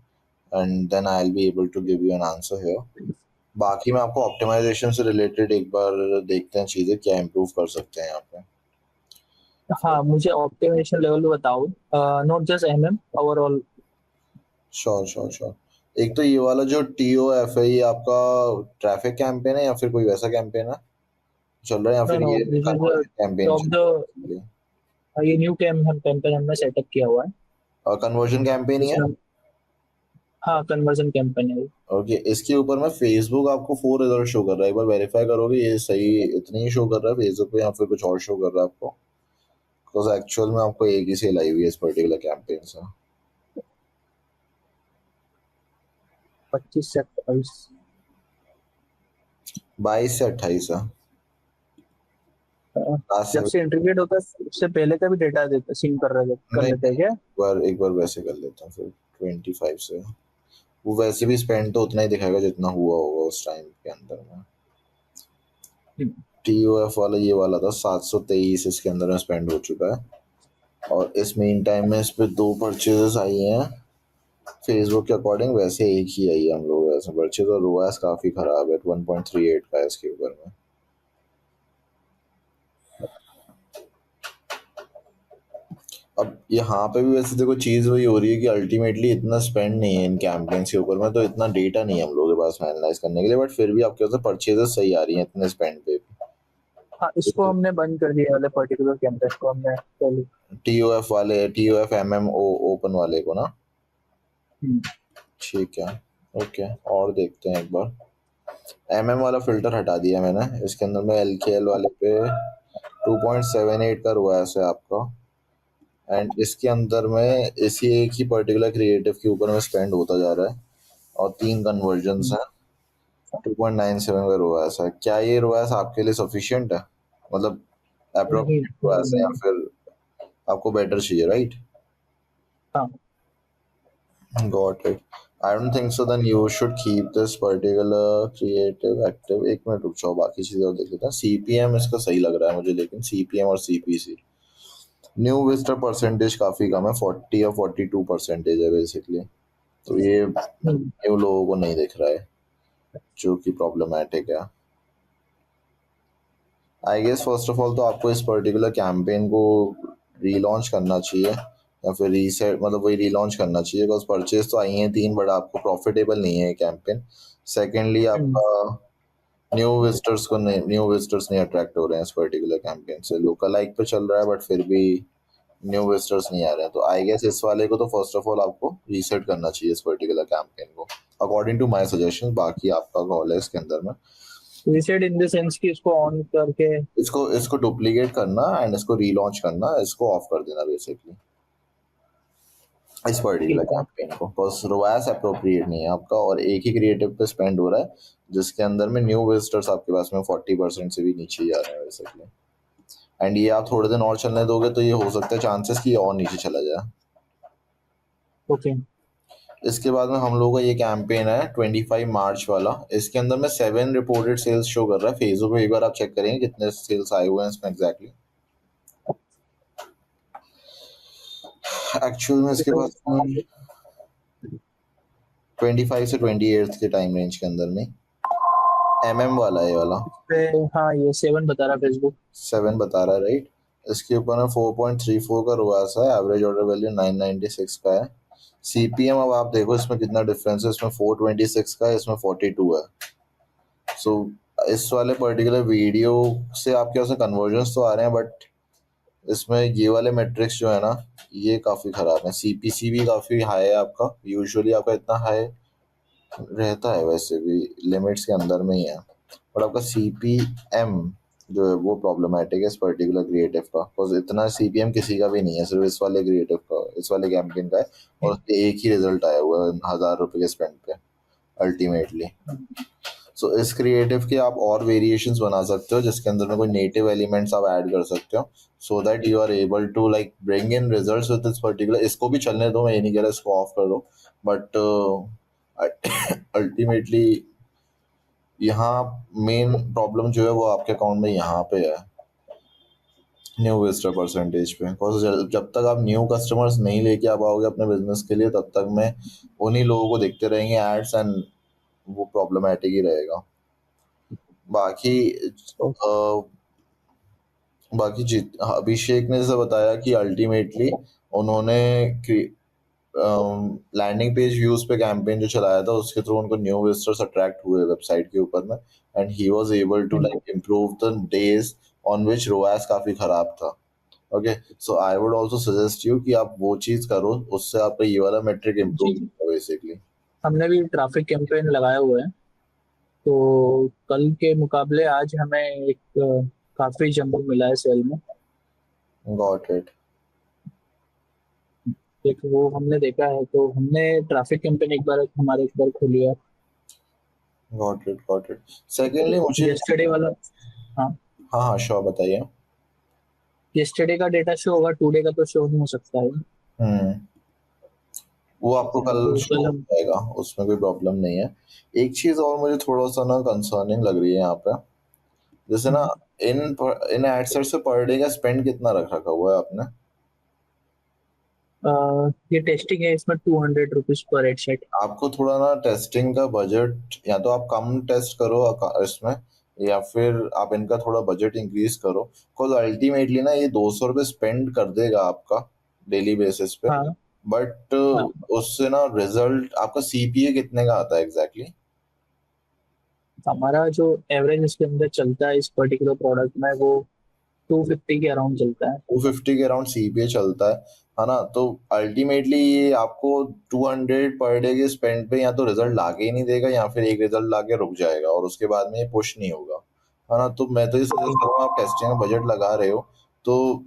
and then I will be able to give you an answer here. बाकी मैं आपको ऑप्टिमाइजेशन से रिलेटेड एक बार देखते हैं चीज़ें क्या इम्प्रूव कर सकते हैं यहाँ पे। हाँ, मुझे ऑप्टिमाइजेशन लेवल बताओ, not just overall. Sure sure sure. एक तो ये वाला जो TOF है, ये आपका ट्रैफिक कैंपेन है या फिर कोई वैसा कैंपेन है चल रहा है, या नो फिर नो, ये this is conversion campaign top चल द, रहा ये न्यू कैंपेन हमने सेटअप किया हुआ है, है, कन्वर्जन कैंपेन ही है। जिसमें हाँ कन्वर्जन कैंपेन है। ओके इसके ऊपर में फेसबुक आपको 4 रिजल्ट शो कर रहा है, एक बार वेरीफाई करोगे ये सही इतनी ही शो कर रहा है फेसबुक पे या फिर कुछ और शो कर रहा है आपको, बिकॉज एक्चुअल में आपको एक ही सेल आई हुई है इस पर्टिकुलर कैंपेन से। 25 से 28। 22 से 28 है लास्ट जब से। से इंटीग्रेट होता है उससे पहले का भी डेटा देता सीन कर नहीं लेते हैं क्या? एक बार वैसे कर लेता हूँ फिर 25 से। वो वैसे भी स्पेंड तो उतना ही दिखाएगा जितना हुआ होगा उस टाइम के अंदर में। TOF वाला ये वाला था 723 इसके अंदर में स्पेंड हो चुका है, और इस मीन टाइम में इस पे 2 परचेजेस आई हैं फेसबुक के अकॉर्डिंग, वैसे एक ही आई है हम लोग वैसे परचेज, और रोआस काफ़ी ख़राब है 1.38 का है इसके ऊपर में। अब यहाँ पे भी वैसे देखो चीज़ वही हो रही है कि अल्टीमेटली इतना स्पेंड नहीं है इन कैंपेन्स के ऊपर में, तो इतना डेटा नहीं है हम लोगों के पास एनालाइज करने के लिए, बट फिर भी आपके पास परचेजेस सही आ रही हैं इतने स्पेंड पे भी। हाँ, इसको हमने बंद कर दिया, वाले पर्टिकुलर कैंपेन को हमने पहले। TOF वाले TOF MMO ओपन वाले को ना, हम्म, ठीक है। ओके और देखते हैं एक बार। वाला फिल्टर हटा दिया मैंने, इसके अंदर में LKL वाले पे 2.78 का रोआस है आपका, एंड इसके अंदर में इसी एक ही पर्टिकुलर क्रिएटिव के ऊपर में स्पेंड होता जा रहा है, और 3 कन्वर्जन्स हैं। 2.97 का रोआस है। क्या ये रोआस आपके लिए सफिशिएंट है, मतलब नहीं अप्रोप्रिएट नहीं रोआस है, या नहीं। फिर आपको बेटर चाहिए, राइट? हाँ, Got it. I don't think so. Then you should keep this particular creative active. एक मिनट रुक जाओ, बाकी चीज़ें और देख लेते हैं। CPM इसका सही लग रहा है मुझे, लेकिन CPM और CPC न्यू विजिटर परसेंटेज काफ़ी कम है, 40 या 42% है बेसिकली, तो ये न्यू लोगों को नहीं दिख रहा है, जो कि प्रॉब्लमैटिक है। I guess first of all तो आपको इस पर्टिकुलर कैंपेन को रीलॉन्च करना चाहिए, या फिर रीसेट मतलब वही रीलॉन्च करना चाहिए, बिकॉज परचेज तो आई हैं 3 बट आपको प्रॉफिटेबल नहीं है कैंपेन। सेकेंडली आपका न्यू विजिटर्स नहीं अट्रैक्ट हो रहे हैं इस पर्टिकुलर कैंपेन से। लोकल लाइक पे चल रहा है बट फिर भी न्यू विजिटर्स नहीं आ रहे हैं, तो आई गेस इस वाले को तो फर्स्ट ऑफ ऑल आपको रीसेट करना चाहिए इस पर्टिकुलर कैंपेन को, अकॉर्डिंग टू माय सजेशन। बाकी आपका कॉल है इसके अंदर में। रीसेट इन द सेंस कि इसको ऑन करके इसको इसको डुप्लीकेट करना एंड इसको रीलॉन्च करना, इसको ऑफ कर देना बेसिकली इस पर्टिकुलर ठीक है। कैंपेन को, बिकॉज रोआस अप्रोप्रिएट नहीं है आपका और एक ही क्रिएटिव पे स्पेंड हो रहा है जिसके अंदर में न्यू विजिटर्स आपके पास में 40% से भी नीचे ही आ रहे हैं बेसिकली। एंड ये आप थोड़े दिन और चलने दोगे तो ये हो सकता है चांसेस कि ये और नीचे चला जाए। ओके इसके बाद में हम लोगों का ये कैंपेन है 25 मार्च वाला। इसके अंदर में 7 रिपोर्टेड सेल्स शो कर रहा है फेसबुक पे। एक बार आप चेक करेंगे कितने सेल्स आए हुए हैं इसमें एग्जैक्टली। एक्चुअल में इसके पास 25 से 28 के टाइम रेंज के अंदर में वाला है ये वाला हाँ ये 7 बता रहा फेसबुक। 7 बता रहा है राइट। इसके ऊपर में 4.34 का रोआस है, एवरेज ऑर्डर वैल्यू 996 का है। सीपीएम अब आप देखो इसमें कितना डिफरेंस है, इसमें 426 का है, इसमें 42 है। सो इस वाले पर्टिकुलर वीडियो से आपके पास कन्वर्जन्स तो आ रहे हैं बट इसमें ये वाले मेट्रिक्स जो है ना ये काफ़ी ख़राब है। सीपीसी भी काफ़ी हाई है आपका, यूजुअली आपका इतना हाई रहता है वैसे भी लिमिट्स के अंदर में ही है, और आपका सीपीएम जो है वो प्रॉब्लमेटिक है इस पर्टिकुलर क्रिएटिव का, बिकॉज इतना सीपीएम किसी का भी नहीं है, सिर्फ इस वाले क्रिएटिव का, इस वाले कैंपेन का है, और एक ही रिजल्ट आया हुआ है 1000 रुपये के स्पेंड पे अल्टीमेटली। सो इस क्रिएटिव के आप और वेरिएशंस बना सकते हो जिसके अंदर में कोई नेटिव एलिमेंट्स आप ऐड कर सकते हो, so that you are able to like bring in results with this particular. इसको भी चलने दो, मैं ये नहीं कह रहा इसको ऑफ कर दो, बट अल्टीमेटली यहाँ मेन प्रॉब्लम जो है वो आपके अकाउंट में यहाँ पे है न्यू विजिटर परसेंटेज पे। बिकॉज जब तक आप न्यू कस्टमर्स नहीं लेके आ पाओगे अपने बिजनेस के लिए तब तक मैं उन्हीं लोगों को देखते रहेंगे एड्स एंड वो प्रॉब्लमेटिक ही रहेगा। बाकी अभिषेक ने जैसे बताया कि अल्टीमेटली उन्होंने लैंडिंग पेज व्यूज पे कैंपेन जो चलाया था उसके थ्रू उनको न्यू विजिटर्स अट्रैक्ट हुए वेबसाइट के ऊपर में, and he was able to like improve the days on which ROAS काफ़ी ख़राब था। Okay, so I would also suggest you कि आप वो चीज़ करो, उससे आपका ये वाला मेट्रिक इम्प्रूव होगा बेसिकली। हमने भी ट्रैफिक कैंपेन लगाए हुए हैं, तो कल के मुकाबले आज हमें एक काफी जंप मिला है सेल में। Got it. एक वो हमने देखा है, तो हमने ट्रैफिक कैंपेन एक बार खोली है। Got it. सेकेंडली मुझे यस्टरडे वाला, हाँ हाँ श्योर बताइए। यस्टरडे का डेटा शो होगा, टुडे का तो शो नहीं हो सकता है। वो आपको कल तो शो कल हो हम जाएगा, उसमें कोई प्रॉब्लम नहीं है। एक चीज़ और मुझे थोड़ा सा ना कंसर्निंग लग रही है यहाँ पे, जैसे ना इन एडसेट से पर डे का स्पेंड कितना रखा हुआ है आपने? ये टेस्टिंग है, इसमें 200 रुपीज पर हेडसेट। आपको थोड़ा ना टेस्टिंग का बजट या तो आप कम टेस्ट करो इसमें, या फिर आप इनका थोड़ा बजट इंक्रीज करो, बिकॉज अल्टीमेटली ना ये 200 रुपये स्पेंड कर देगा आपका डेली बेसिस पे, हाँ बट हाँ, उससे ना रिजल्ट आपका सीपीए कितने का आता है एग्जैक्टली? हमारा जो एवरेज इसके अंदर चलता है इस पर्टिकुलर प्रोडक्ट में, वो 250 के अराउंड चलता है। 250 के अराउंड सीपीए चलता है ना? तो अल्टीमेटली ये आपको 200 पर डे के स्पेंड पे या तो रिजल्ट लाके ही नहीं देगा या फिर एक रिजल्ट लाके रुक जाएगा और उसके बाद में ये पुश नहीं होगा, है ना? तो मैं तो ये सजेस्ट करूँगा, आप टेस्टिंग का बजट लगा रहे हो तो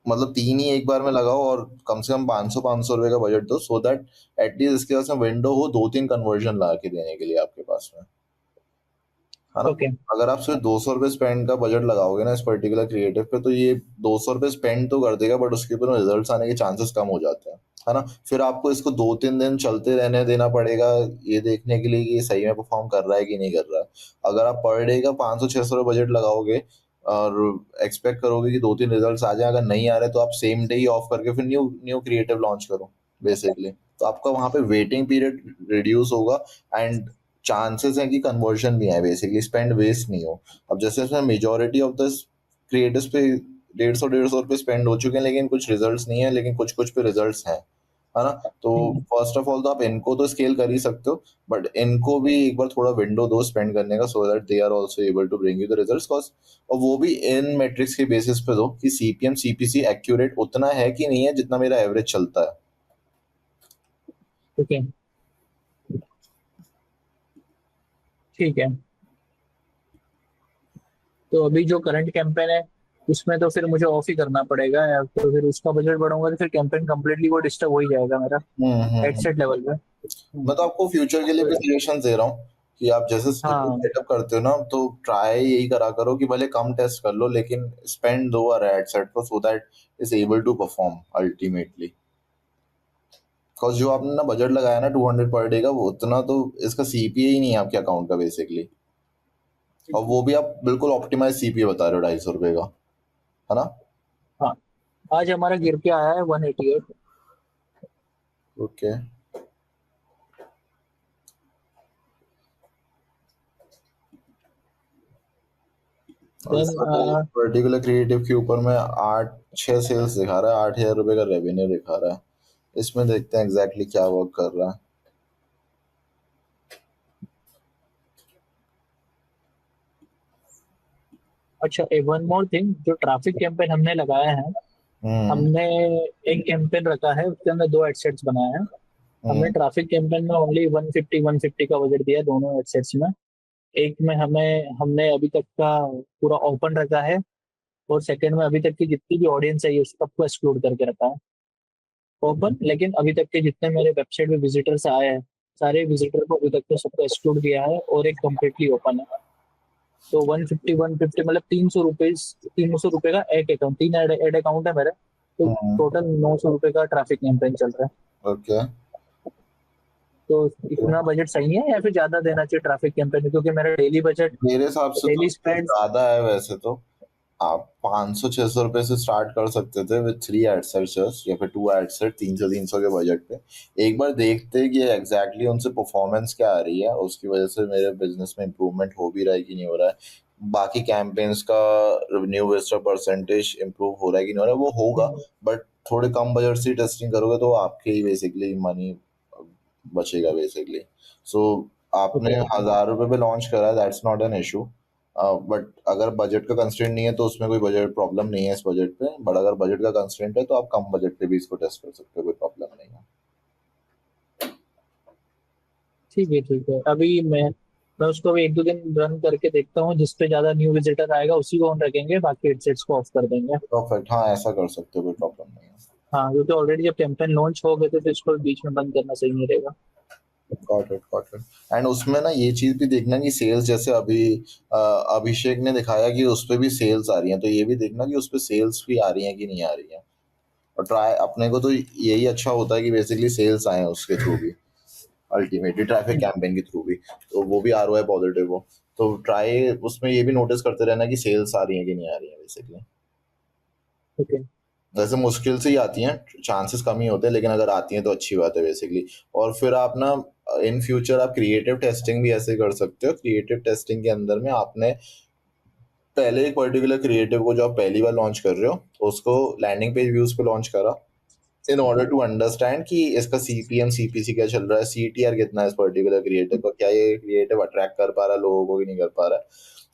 मतलब 3 ही एक बार में लगाओ और कम से कम 500 रुपये का बजट दो, सो दैट एटलीस्ट इसके पास में विंडो हो 2-3 कन्वर्जन ला के देने के लिए आपके पास में, है ना? ओके अगर आप सिर्फ 200 रुपये स्पेंड का बजट लगाओगे ना इस पर्टिकुलर क्रिएटिव पे तो ये 200 रुपये स्पेंड तो कर देगा बट उसके ऊपर रिजल्ट्स आने के चांसेस कम हो जाते हैं, है ना? फिर आपको इसको 2-3 दिन चलते रहने देना पड़ेगा ये देखने के लिए कि ये सही में परफॉर्म कर रहा है कि नहीं कर रहा है। अगर आप पर डे का 500-600 रुपये बजट लगाओगे और एक्सपेक्ट करोगे कि 2-3 रिजल्ट्स आ जाए, अगर नहीं आ रहे तो आप सेम डे ही ऑफ करके फिर न्यू क्रिएटिव लॉन्च करो बेसिकली, तो आपका वहाँ पे वेटिंग पीरियड रिड्यूस होगा एंड चांसेस हैं कि कन्वर्जन भी है, बेसिकली स्पेंड वेस्ट नहीं हो। अब जैसे इसमें मेजोरिटी ऑफ द क्रिएटर्स पे ₹150 स्पेंड हो चुके हैं, लेकिन कुछ रिजल्ट्स नहीं है, लेकिन कुछ कुछ पे रिजल्ट्स हैं, है ना? तो फर्स्ट ऑफ ऑल तो आप इनको तो स्केल कर ही सकते हो, बट इनको भी एक बार थोड़ा विंडो दो स्पेंड करने का, so that they are also able to bring you the results. और वो भी इन मेट्रिक्स के बेसिस पे दो कि सीपीएम सीपीसी एक्यूरेट उतना है कि नहीं है जितना मेरा एवरेज चलता है। ओके, ठीक है। तो अभी जो करंट कैंपेन है उसमें तो फिर मुझे ऑफ ही करना पड़ेगा, या तो फिर उसका बजट बढ़ाऊंगा तो फिर कैंपेन कंप्लीटली वो डिस्टर्ब हो ही जाएगा मेरा हेडसेट लेवल पे। मैं तो आपको फ्यूचर के लिए भी सजेशन दे रहा हूँ कि आप जैसे हाँ सेटअप करते हो ना, तो ट्राई यही करा करो कि भले कम टेस्ट कर लो, लेकिन स्पेंड दो हेडसेट को, so that is able to perform ultimately. Because जो आपने ना बजट लगाया ना 200 पर डे का, वो उतना तो इसका सीपीए ही नहीं है आपके अकाउंट का बेसिकली। और वो भी आप बिल्कुल ऑप्टिमाइज सीपीए बता रहे हो ₹250 का, है ना? हाँ, आज हमारा गिर के आया है 188। ओके, और देन पर्टिकुलर क्रिएटिव के ऊपर में 8-6 सेल्स दिखा रहा है, ₹8,000 का रेवेन्यू दिखा रहा है। इसमें देखते हैं एग्जैक्टली क्या वर्क कर रहा है। अच्छा, वन मोर थिंग, जो ट्रैफिक कैंपेन हमने लगाया है, हमने एक कैंपेन रखा है उसके अंदर 2 हेडसेट्स बनाए हैं। हमने ट्रैफिक कैंपेन में ओनली 150 का बजट दिया है दोनों हेडसेट्स में। एक में हमें हमने अभी तक का पूरा ओपन रखा है, और सेकंड में अभी तक की जितनी भी ऑडियंस है ये सबको एक्सक्लूड करके रखा है ओपन। लेकिन अभी तक के जितने मेरे वेबसाइट पे विजिटर्स आए हैं, सारे विजिटर को अभी तक तो सबको एक्सक्लूड किया है, और एक कम्प्लीटली ओपन है। तो 150 मतलब ₹300 का एक अकाउंट, 3 एड अकाउंट है मेरे, तो टोटल ₹900 का ट्रैफिक कैंपेन चल रहा है। ओके, तो इतना बजट सही है या फिर ज्यादा देना चाहिए ट्रैफिक कैंपेन में? क्योंकि मेरा डेली बजट, मेरे हिसाब से तो डेली स्पेंड। ज्यादा है वैसे तो। आप ₹500-600 से स्टार्ट कर सकते थे विद 3 एडसेट्स, या फिर 2 एडसेट 300-300 के बजट पे। एक बार देखते हैं कि एग्जैक्टली उनसे परफॉर्मेंस क्या आ रही है, उसकी वजह से मेरे बिजनेस में इम्प्रूवमेंट हो भी रहा है कि नहीं हो रहा है, बाकी कैंपेन्स का रेवेन्यू वेस्टर परसेंटेज इम्प्रूव हो रहा है कि नहीं हो रहा है, वो होगा। बट थोड़े कम बजट से टैस्टिंग करोगे तो आपके ही बेसिकली मनी बचेगा बेसिकली। सो आपने ₹1,000 पे लॉन्च करा है, that's not an issue. But अगर बजट का कंस्ट्रेंट नहीं है तो उसमें कोई बजट प्रॉब्लम नहीं है इस बजट पे। बट अगर बजट का कंस्ट्रेंट है तो आप कम बजट पे भी इसको टेस्ट कर सकते हो, कोई प्रॉब्लम नहीं है। ठीक है, ठीक है। अभी मैं उसको अभी 1-2 दिन रन करके देखता हूँ, जिस पे ज्यादा न्यू विजिटर आएगा उसी को ऑन रखेंगे, बाकी हेडसेट्स को ऑफ कर देंगे। परफेक्ट, हाँ ऐसा कर सकते हो, कोई प्रॉब्लम नहीं है। हाँ, क्योंकि ऑलरेडी जब कैंपेन लॉन्च हो गए थे तो इसको बीच में बंद करना सही नहीं रहेगा। Got it, got it. And उसमें ना ये चीज भी देखना कि सेल्स, जैसे अभी अभिषेक ने दिखाया कि उस पे भी सेल्स आ रही हैं, तो ये भी देखना कि उस पे सेल्स भी आ रही हैं कि नहीं आ रही हैं। और ट्राई अपने को तो यही अच्छा होता है कि बेसिकली सेल्स आए उसके थ्रू भी, अल्टीमेटली ट्रैफिक कैंपेन के थ्रू भी, तो वो भी आरओआई पॉजिटिव हो। तो ट्राई उसमें ये भी नोटिस करते रहना कि सेल्स आ रही हैं कि नहीं आ रही हैं बेसिकली। ओके, वैसे मुश्किल से ही आती हैं, चांसेस कम ही होते हैं, लेकिन अगर आती हैं तो अच्छी बात है बेसिकली। और फिर आप ना इन फ्यूचर आप क्रिएटिव टेस्टिंग भी ऐसे कर सकते हो। क्रिएटिव टेस्टिंग के अंदर में आपने पहले एक पर्टिकुलर क्रिएटिव को, जो आप पहली बार लॉन्च कर रहे हो, उसको लैंडिंग पेज व्यूज पे लॉन्च करा, इन ऑर्डर टू अंडरस्टैंड कि इसका सीपीएम सीपीसी क्या चल रहा है, सीटीआर कितना है इस पर्टिकुलर क्रिएटिव का, क्या ये क्रिएटिव अट्रैक्ट कर पा रहा है लोगों को कि नहीं कर पा रहा है।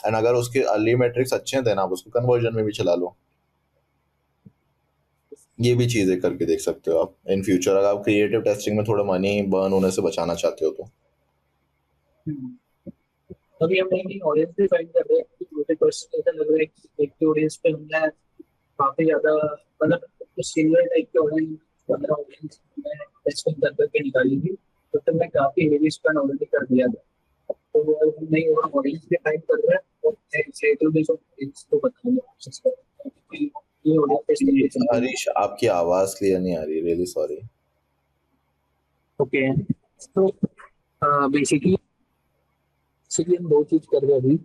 एंड अगर उसके अर्ली मेट्रिक्स अच्छे हैं देन आप उसको कन्वर्जन में भी चला लो। ये भी चीजें करके देख सकते हो आप इन फ्यूचर, अगर आप क्रिएटिव टेस्टिंग में थोड़ा मनी बर्न होने से बचाना चाहते हो तो। अभी हम नई ऑडियंस भी फाइंड कर रहे हैं कि मुझे पर्सनली ऐसा लग रहा है कि एक की ऑडियंस पे हमने काफी ज्यादा, मतलब कुछ सीनियर टाइप के ऑडियंस, 15 ऑडियंस में टेस्टिंग कर करके निकाली थी, तो तब मैं काफी हेवी स्पेंड ऑलरेडी कर दिया था। तो वो अब नई ऑडियंस भी फाइंड कर रहे हैं, और क्रिएटिव भी ऑडियंस को बताने की कोशिश कर रहे हैं कि ये ऑडियंस टेस्टिंग चल रही है। हरीश, आपकी आवाज क्लियर नहीं आ रही, रियली सॉरी। ओके, तो बेसिकली बेसिकली हम 2 चीज कर रहे हैं अभी।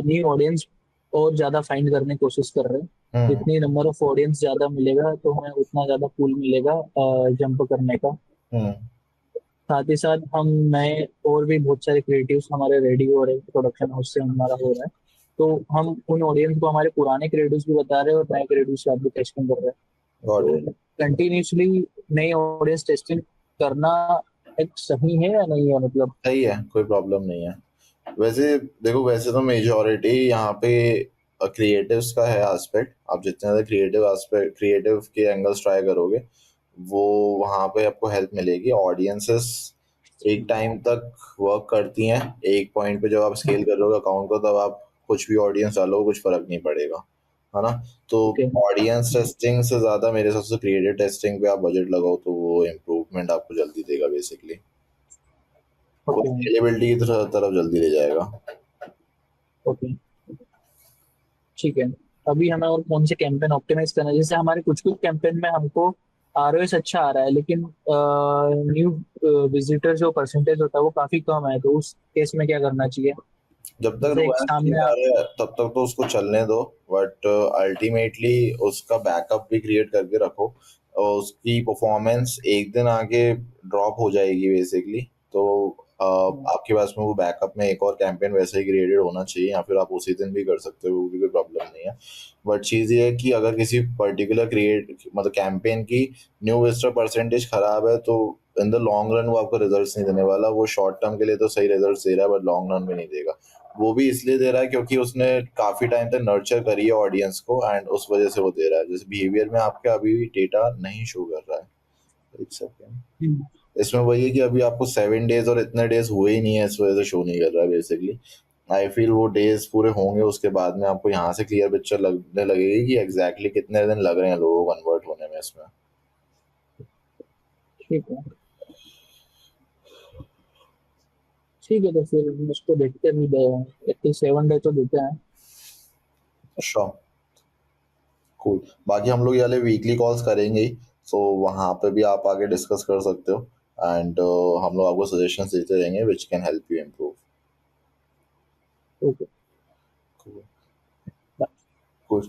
न्यू ऑडियंस और ज्यादा फाइंड करने की कोशिश कर रहे हैं। जितनी नंबर ऑफ ऑडियंस ज्यादा मिलेगा तो हमें उतना ज्यादा पूल मिलेगा जंप करने का। साथ ही साथ हम नए और भी बहुत सारे क्रिएटिव्स हमारे रेडी हो रहे हैं, प्रोडक्शन हाउस से हमारा हो रहा है, तो हम उन ऑडियंस को हमारे पुराने क्रेडिट्स भी बता रहे हैं और नए क्रेडिट्स का भी टेस्टिंग कर रहे हैं। Got it. तो कंटिन्यूसली नई ऑडियंस टेस्टिंग करना एक सही है या नहीं है, मतलब? सही है, कोई प्रॉब्लम नहीं है। वैसे देखो, वैसे तो मेजॉरिटी यहाँ पे क्रिएटिव्स का है एस्पेक्ट। आप जितने ज़्यादा क्रिएटिव के एंगल्स ट्राई करोगे, वो वहाँ पे आपको हेल्प मिलेगी। ऑडियंसेस एक टाइम तक वर्क करती हैं। एक पॉइंट पे जब आप स्केल कर रहे हो अकाउंट को, तब आप कुछ भी ऑडियंस डालो, कुछ फर्क नहीं पड़ेगा, है ना। तो ओके ऑडियंस टेस्टिंग से ज़्यादा मेरे हिसाब से क्रिएटिव टेस्टिंग पे आप बजट लगाओ, तो वो इम्प्रूवमेंट आपको जल्दी देगा बेसिकली। वो ओके स्केलेबिलिटी की तरफ जल्दी ले जाएगा। ओके, ठीक है। अभी हमें और कौन से कैंपेन ऑप्टिमाइज करना है? जैसे हमारे कुछ कुछ कैंपेन में हमको आरओएस अच्छा आ रहा है, लेकिन न्यू विजिटर जो परसेंटेज होता है वो काफी कम है, तो उस केस में क्या करना चाहिए? जब तक जैसे एक रोएस नहीं सामने आ रहा है तब तक तो उसको चलने दो, बट अल्टीमेटली उसका बैकअप भी क्रिएट करके रखो। और उसकी परफॉर्मेंस एक दिन आगे ड्रॉप हो जाएगी बेसिकली, तो आपके पास में वो बैकअप में एक और कैंपेन वैसे ही क्रिएटेड होना चाहिए, या फिर आप उसी दिन भी कर सकते हो, वो भी कोई प्रॉब्लम नहीं है। बट चीज़ ये है कि अगर किसी पर्टिकुलर मतलब कैंपेन की न्यू विजिटर परसेंटेज खराब है, तो इन द लॉन्ग रन वो आपको रिजल्ट्स नहीं देने वाला। वो शॉर्ट टर्म के लिए तो सही रिजल्ट्स दे रहा है, बट लॉन्ग रन में नहीं देगा। वो भी इसलिए दे रहा है क्योंकि उसने काफी टाइम तक नर्चर करी है ऑडियंस को, एंड उस वजह से वो दे रहा है। जैसे बिहेवियर में आपका अभी भी डेटा नहीं शो कर रहा है, एक सेकेंड। इसमें वही है कि अभी आपको 7 डेज और इतने डेज हुए ही नहीं है, इस वजह से शो नहीं कर रहा है बेसिकली। आई फील वो डेज पूरे होंगे, उसके बाद में आपको यहाँ से क्लियर पिक्चर लगने लगेगी कि एग्जैक्टली कितने दिन लग रहे हैं लोगों को कन्वर्ट होने में इसमें। ठीक है, ठीक है, तो फिर उसको देखते भी दे, एटलीस्ट 7 डे तो देते हैं। Sure, cool. बाकी हम लोग ये वाले वीकली कॉल्स करेंगे ही, सो वहाँ पे भी आप आगे डिस्कस कर सकते हो, एंड हम लोग आपको सजेशंस देते रहेंगे which can help you improve. Okay, कुछ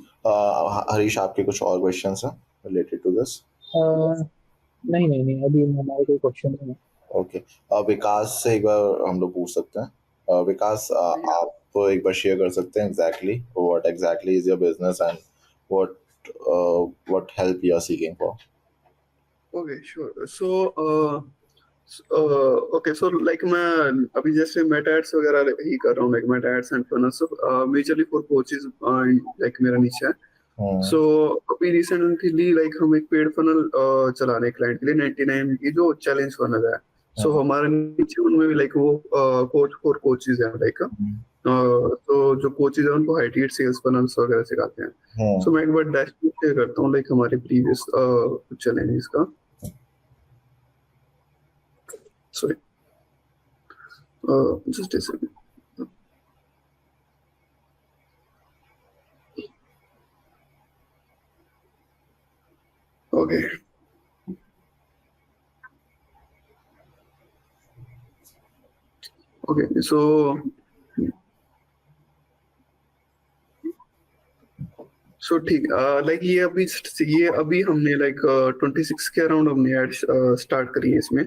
हरीश, आपके कुछ और क्वेश्चंस हैं रिलेटेड टू दिस? नहीं नहीं नहीं, अभी हमारे कोई क्वेश्चन नहीं है। ओके, विकास से एक बार हम लोग पूछ सकते हैं। विकास, आप एक बार शेयर कर सकते हैं exactly what exactly is your business and what what help you are seeking for? Okay, sure. Okay, so like मैं अभी जैसे मेटा एड्स वगैरह ही कर रहा हूँ, like Meta ads and funnel, so majorly for coaches, like मेरा नीचे है। So अभी रिसेंटली like हम एक पेड फनल चला रहे हैं क्लाइंट के लिए, 99 की जो चैलेंज फनल है। So हमारे नीचे उनमें भी like वो कोच फॉर कोचेज है, like तो जो कोचेज है उनको हाइटेड सेल्स फनल्स वगैरह सिखाते हैं। So मैं एक बार डैशबोर्ड शेयर करता हूँ like हमारे प्रीवियस चैलेंजेस का। Sorry, just a second. Okay. Okay, so ठीक, लाइक ये अभी हमने लाइक 26 के अराउंड हमने एड स्टार्ट करी है इसमें।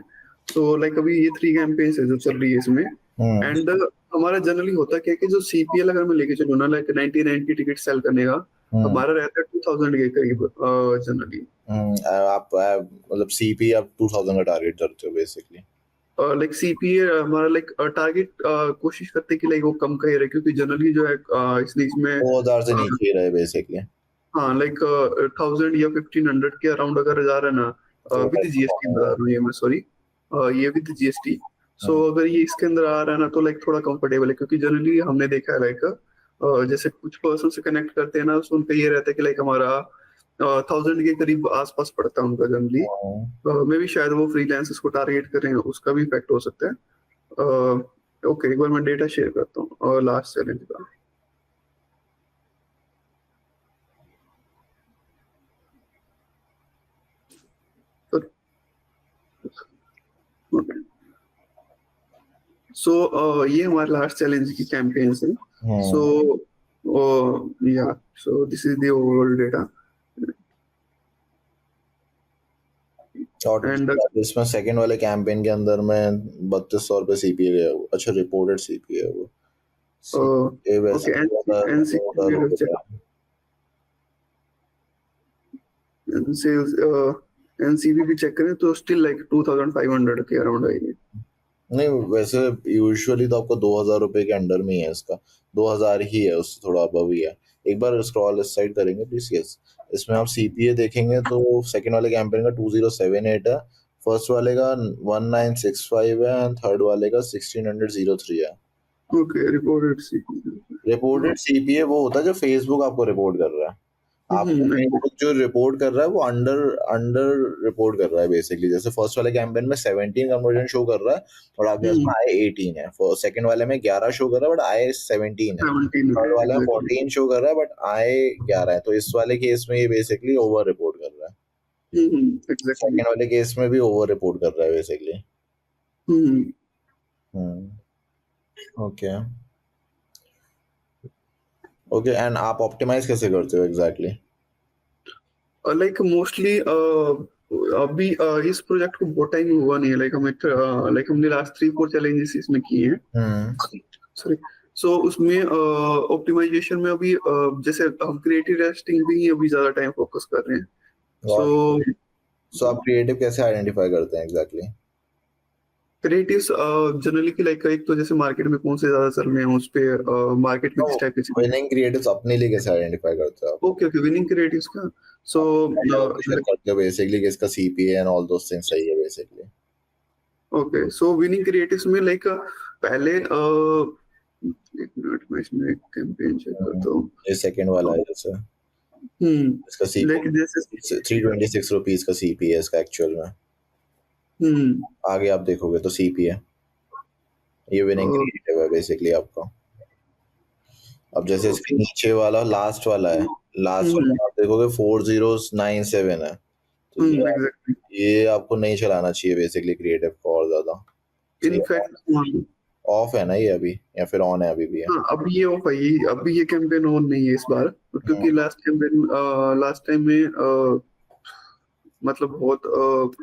तो लाइक अभी ये 3 कैंपेन्स है जो चल रही है इसमें। एंड हमारा जनरली होता क्या है कि जो सीपीएल अगर मैं लेके चलूँ ना, लाइक 99 की टिकट सेल करने का हमारा रहता है 2000 के करीब जनरली। आप मतलब सीपी आप 2000 का टारगेट करते हो बेसिकली? लाइक सीपीए हमारा लाइक टारगेट कोशिश करते हैं कि लाइक वो कम का ही रहे, क्योंकि जनरली जो है इसमें 2000 से नीचे ही रहे बेसिकली। हाँ लाइक 1000 या 1500 के अराउंड अगर जा रहा है ना, विद जीएसटी बता रहा हूँ ये मैं, सॉरी, ये विद जीएसटी। सो अगर ये इसके अंदर आ रहा है ना, तो लाइक थोड़ा कंफर्टेबल है, क्योंकि जनरली हमने देखा है लाइक जैसे कुछ पर्सन से कनेक्ट करते हैं ना, तो उनका ये रहता है कि लाइक हमारा 1000 के करीब आसपास पड़ता है उनका जनरली। मे भी शायद वो फ्रीलांसर्स को टारगेट करें, उसका भी इफेक्ट हो सकता है। ओके, एक बार मैं डेटा शेयर करता हूँ लास्ट चैलेंज का। सो ये हमारे लास्ट चैलेंज की कैंपेन्स हैं। सो या so this is the overall data. और इसमें सेकंड वाले कैंपेन के अंदर में 3200 रुपये सीपीए गया वो। अच्छा, रिपोर्टेड सीपीए है वो। ये वैसे ओके, एनसी 2000 सेल्स एनसीबी भी चेक करें तो स्टिल लाइक 2500 के अराउंड आएगी। नहीं, वैसे यूजुअली तो आपको 2000 रुपए के अंडर में ही है इसका, 2000 ही है, उससे थोड़ा अबव ही है। एक बार स्क्रॉल इस साइड करेंगे प्लीज। यस, इसमें आप सीपीए देखेंगे तो सेकंड वाले कैंपेन का 2078 है, फर्स्ट वाले का 1965 है एंड थर्ड वाले का 1603 है। Okay, reported CP. Reported CPA वो होता है जो फेसबुक आपको रिपोर्ट कर रहा है। आपको फेसबुक जो रिपोर्ट कर रहा है वो अंडर अंडर रिपोर्ट कर रहा है बेसिकली। जैसे फर्स्ट वाले कैंपेन में 17 कन्वर्जन शो कर रहा है और आपके पास में आई 18 है, सेकंड वाले में 11 शो कर रहा है बट आई 17 है, थर्ड वाले में 14 शो कर रहा है बट आई 11 है। तो इस वाले केस में ये बेसिकली ओवर रिपोर्ट कर रहा है। सेकंड वाले केस में भी ओवर रिपोर्ट कर रहा है बेसिकली। ओके ओके, एंड आप ऑप्टिमाइज कैसे करते हो एग्जैक्टली? लाइक मोस्टली अभी इस प्रोजेक्ट को बहुत टाइम हुआ नहीं है, लाइक हमने लास्ट 3-4 चैलेंजेस इसमें किए हैं। सॉरी, सो उसमें ऑप्टिमाइजेशन में अभी जैसे हम क्रिएटिव टेस्टिंग भी अभी ज्यादा टाइम फोकस कर रहे हैं। सो आप क्रिएटिव कैसे आइडेंटिफाई करते हैं एग्जैक्टली? क्रिएटिव्स जनरली की लाइक एक तो जैसे मार्केट में कौन से ज्यादा चल रहे हैं उस पे, मार्केट में किस टाइप के विनिंग क्रिएटिव्स अपने लिए कैसे आइडेंटिफाई करते हो आप? ओके, विनिंग क्रिएटिव्स का सो करते हो बेसिकली कि इसका CPA and all those things सही है बेसिकली। ओके, सो विनिंग क्रिएटिव्स में लाइक पहले एक मिनट में इसमें एक कैंपेन चेक करता हूं। ये सेकंड वाला है जैसे इसका सीपीए लाइक जैसे 326 रुपीस का सीपीए इसका एक्चुअल में। आगे आप देखोगे तो सीपीए ये विनिंग क्रिएटिव है बेसिकली आपका। अब जैसे इसके नीचे वाला लास्ट वाला है, लास्ट वाला आप देखोगे 4097 है, तो ये आपको नहीं चलाना चाहिए बेसिकली क्रिएटिव को और ज्यादा। इनफैक्ट ऑफ है ना ये अभी, या फिर ऑन है अभी भी है? हाँ, अभी ये ऑफ है, अभी ये कैंपेन ऑन नहीं है इस बार, क्योंकि लास्ट टाइम में मतलब बहुत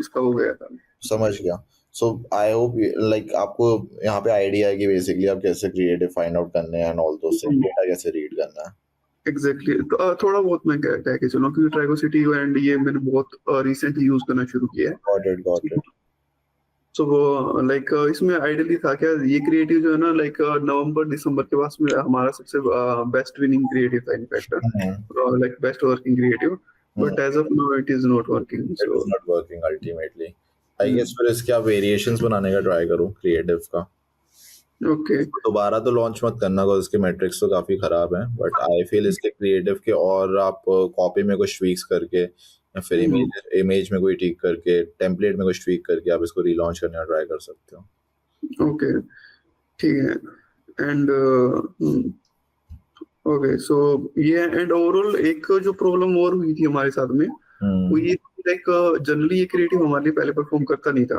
इसका हो गया था। समझ गया। सो आई होप लाइक आपको यहाँ पे आइडिया है कि बेसिकली आप कैसे क्रिएटिव फाइंड आउट करने हैं and all those things, data कैसे रीड करना है। एग्जैक्टली, तो थोड़ा बहुत मैं कह के चलूं क्योंकि ट्राइगोसिटी एंड ये मैंने बहुत रिसेंटली यूज करना शुरू किया है। Got it. सो वो लाइक इसमें आइडियली था क्या, ये क्रिएटिव जो है ना लाइक नवंबर दिसंबर के पास में हमारा सबसे बेस्ट विनिंग क्रिएटिव था in fact, like best working creative, but as of now it is not working. So it's not working ultimately. I guess फिर इसके आप वेरिएशंस बनाने का ट्राई करो क्रिएटिव का। ओके, दोबारा तो लॉन्च मत करना बिकॉज़ इसके मैट्रिक्स तो काफी खराब हैं, बट आई फील इसके क्रिएटिव के और आप कॉपी में कुछ ट्वीक्स करके या फिर इमेज में कोई ठीक करके, टेम्पलेट में कुछ ट्वीक करके आप इसको रीलॉन्च करने का ट्राई कर सकते हो। ओके, ठीक है। एंड ओके, सो ये एंड ओवरऑल एक जो प्रॉब्लम और हुई थी हमारे साथ में वो ये लाइक जनरली ये क्रिएटिव हमारे लिए पहले परफॉर्म करता नहीं था।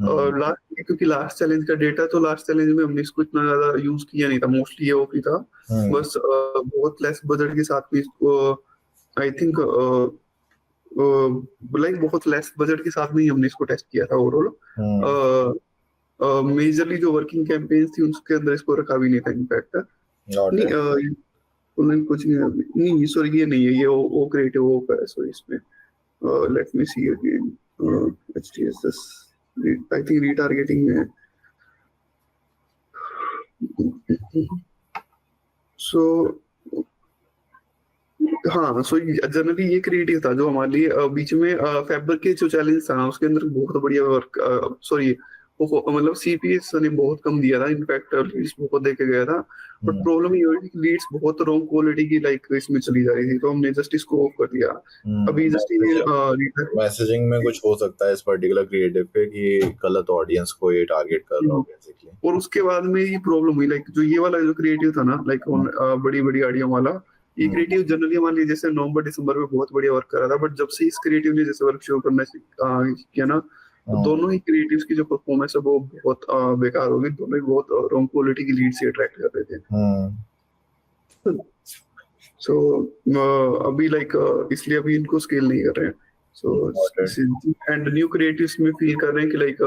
और क्योंकि लास्ट चैलेंज का डेटा, तो लास्ट चैलेंज में हमने इसको इतना ज्यादा यूज किया नहीं था, मोस्टली ये ओपी था बस। बहुत लेस बजट के साथ भी आई थिंक लाइक बहुत लेस बजट के साथ में ही हमने इसको टेस्ट किया था ओवरऑल। मेजरली जो वर्किंग कैंपेन्स थी उसके अंदर इसको रखा भी नहीं था इनफैक्ट। नहीं कुछ नहीं, सॉरी ये नहीं है, ये वो क्रिएटिव वो है, सॉरी इसमें let me see again HTSS I think retargeting में। सो हाँ, सो जनरली ये क्रिएटिव था जो हमारे लिए बीच में फैबर के जो चैलेंज था उसके अंदर बहुत बढ़िया वर्क, सॉरी मतलब सीपीएस ने बहुत कम दिया था, इनफैक्ट लीड्स बहुत देके गया था, बट प्रॉब्लम ये हुई कि लीड्स बहुत रॉन्ग क्वालिटी की लाइक इसमें चली जा रही थी, तो हमने जस्ट इसको ऑफ कर दिया। अभी जस्ट मैसेजिंग में कुछ हो सकता है इस पर्टिकुलर क्रिएटिव पे कि गलत ऑडियंस को ये टारगेट कर रहा हो बेसिकली। और उसके बाद में ये प्रॉब्लम हुई लाइक जो ये वाला जो क्रिएटिव था ना लाइक बड़ी बड़ी आडियो वाला, ये क्रिएटिव जनरली हमारे लिए जैसे नवंबर दिसंबर में बहुत बढ़िया वर्क कर रहा था, बट जब से इस क्रिएटिव ने जैसे वर्क शुरू करना किया ना, तो दोनों ही क्रिएटिव्स की जो परफॉर्मेंस है वो बहुत बेकार हो गई। दोनों ही बहुत रॉन्ग क्वालिटी की लीड से अट्रैक्ट कर रहे थे। सो अभी लाइक इसलिए अभी इनको स्केल नहीं कर रहे हैं। सो एंड न्यू क्रिएटिव्स में फील कर रहे हैं कि लाइक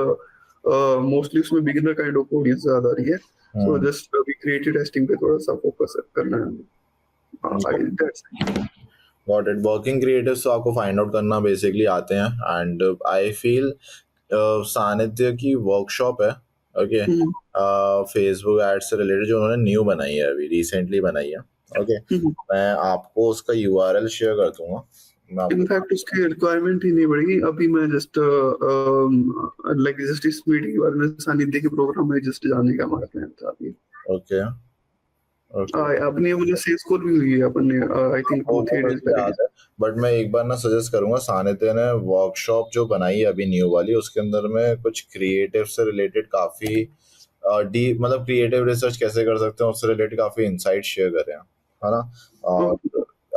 मोस्टली उसमें बिगिनर काइंड ऑफ ऑडियंस ज्यादा आ रही है, So just अभी creative testing पे थोड़ा सा focus करना है. That's Got it. Working creatives तो आपको फाइंड आउट करना बेसिकली आते हैं एंड आई फील सानिध्य की वर्कशॉप है ओके फेसबुक एड्स से रिलेटेड जो उन्होंने न्यू बनाई है अभी रिसेंटली बनाई है ओके मैं आपको उसका URL शेयर कर दूंगा इनफैक्ट उसकी रिक्वायरमेंट ही नहीं बढ़ेगी अभी मैं जस्ट इस मीटिंग के बारे में सानिध्य के प्रोग्राम में जस्ट जाने का हमारा प्लान था अभी ओके अपने मुझे सेल्स कॉल भी हुई है अपन ने आई थिंक 3 डेज पहले बट मैं एक बार ना सजेस्ट करूंगा सानिध्य ने वर्कशॉप जो बनाई है अभी न्यू वाली उसके अंदर में कुछ क्रिएटिव से रिलेटेड काफी डीप मतलब क्रिएटिव रिसर्च कैसे कर सकते हैं उससे रिलेटेड काफी इनसाइट शेयर कर रहे हैं है ना और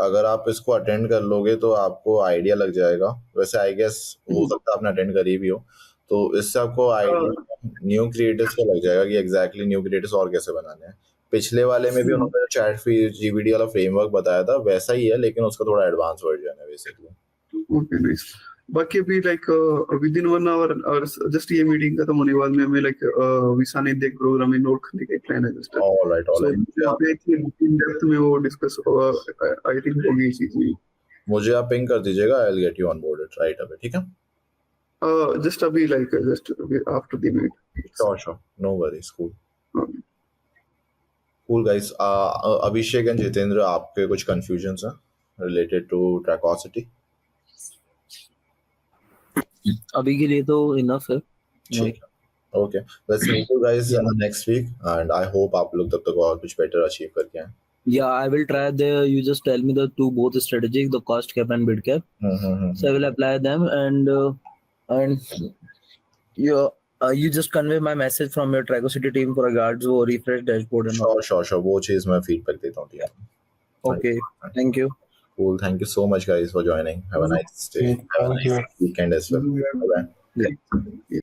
अगर आप इसको अटेंड कर लोगे तो आपको आइडिया लग जाएगा वैसे आई गेस हो सकता है आपने अटेंड करी भी हो तो इससे आपको आइडिया न्यू क्रिएटिव्स का लग जाएगा कि एग्जैक्टली न्यू क्रिएटिव्स और कैसे बनाने हैं पिछले वाले में भी उन्होंने चैट जीपीटी वाला फ्रेमवर्क बताया था वैसा ही है लेकिन उसका थोड़ा एडवांस वर्जन है बेसिकली ओके नाइस बाकी अभी लाइक विद इन 1 आवर और जस्ट ये मीटिंग खत्म होने के बाद में हमें लाइक विसानिध्य प्रोग्राम में नोट करने का प्लान है just alright alright in depth में वो डिस्कस आई थिंक होगी चीज मुझे आप पिंग कर दीजिएगा I will get you on board it right away ठीक है जस्ट अभी like just after the meet sure no worries cool guys Abhishek and Jitendra आपके कुछ कंफ्यूजन्स हैं रिलेटेड टू ट्रैकोसिटी अभी के लिए तो इनफ है okay let's meet you guys next week and I hope आप लोग तब तक और कुछ बेटर अचीव करके आए Yeah, I will try you just tell me the both strategies, the cost cap and bid cap. So I will apply them and you just convey my message from your Tracocity team for regards वो refresh dashboard and all. Sure वो चीज मैं फीडबैक देता हूँ ठीक है Okay, thank you. Cool, thank you so much guys for joining. Have a nice day. Have a nice weekend as well. Bye bye. Yeah.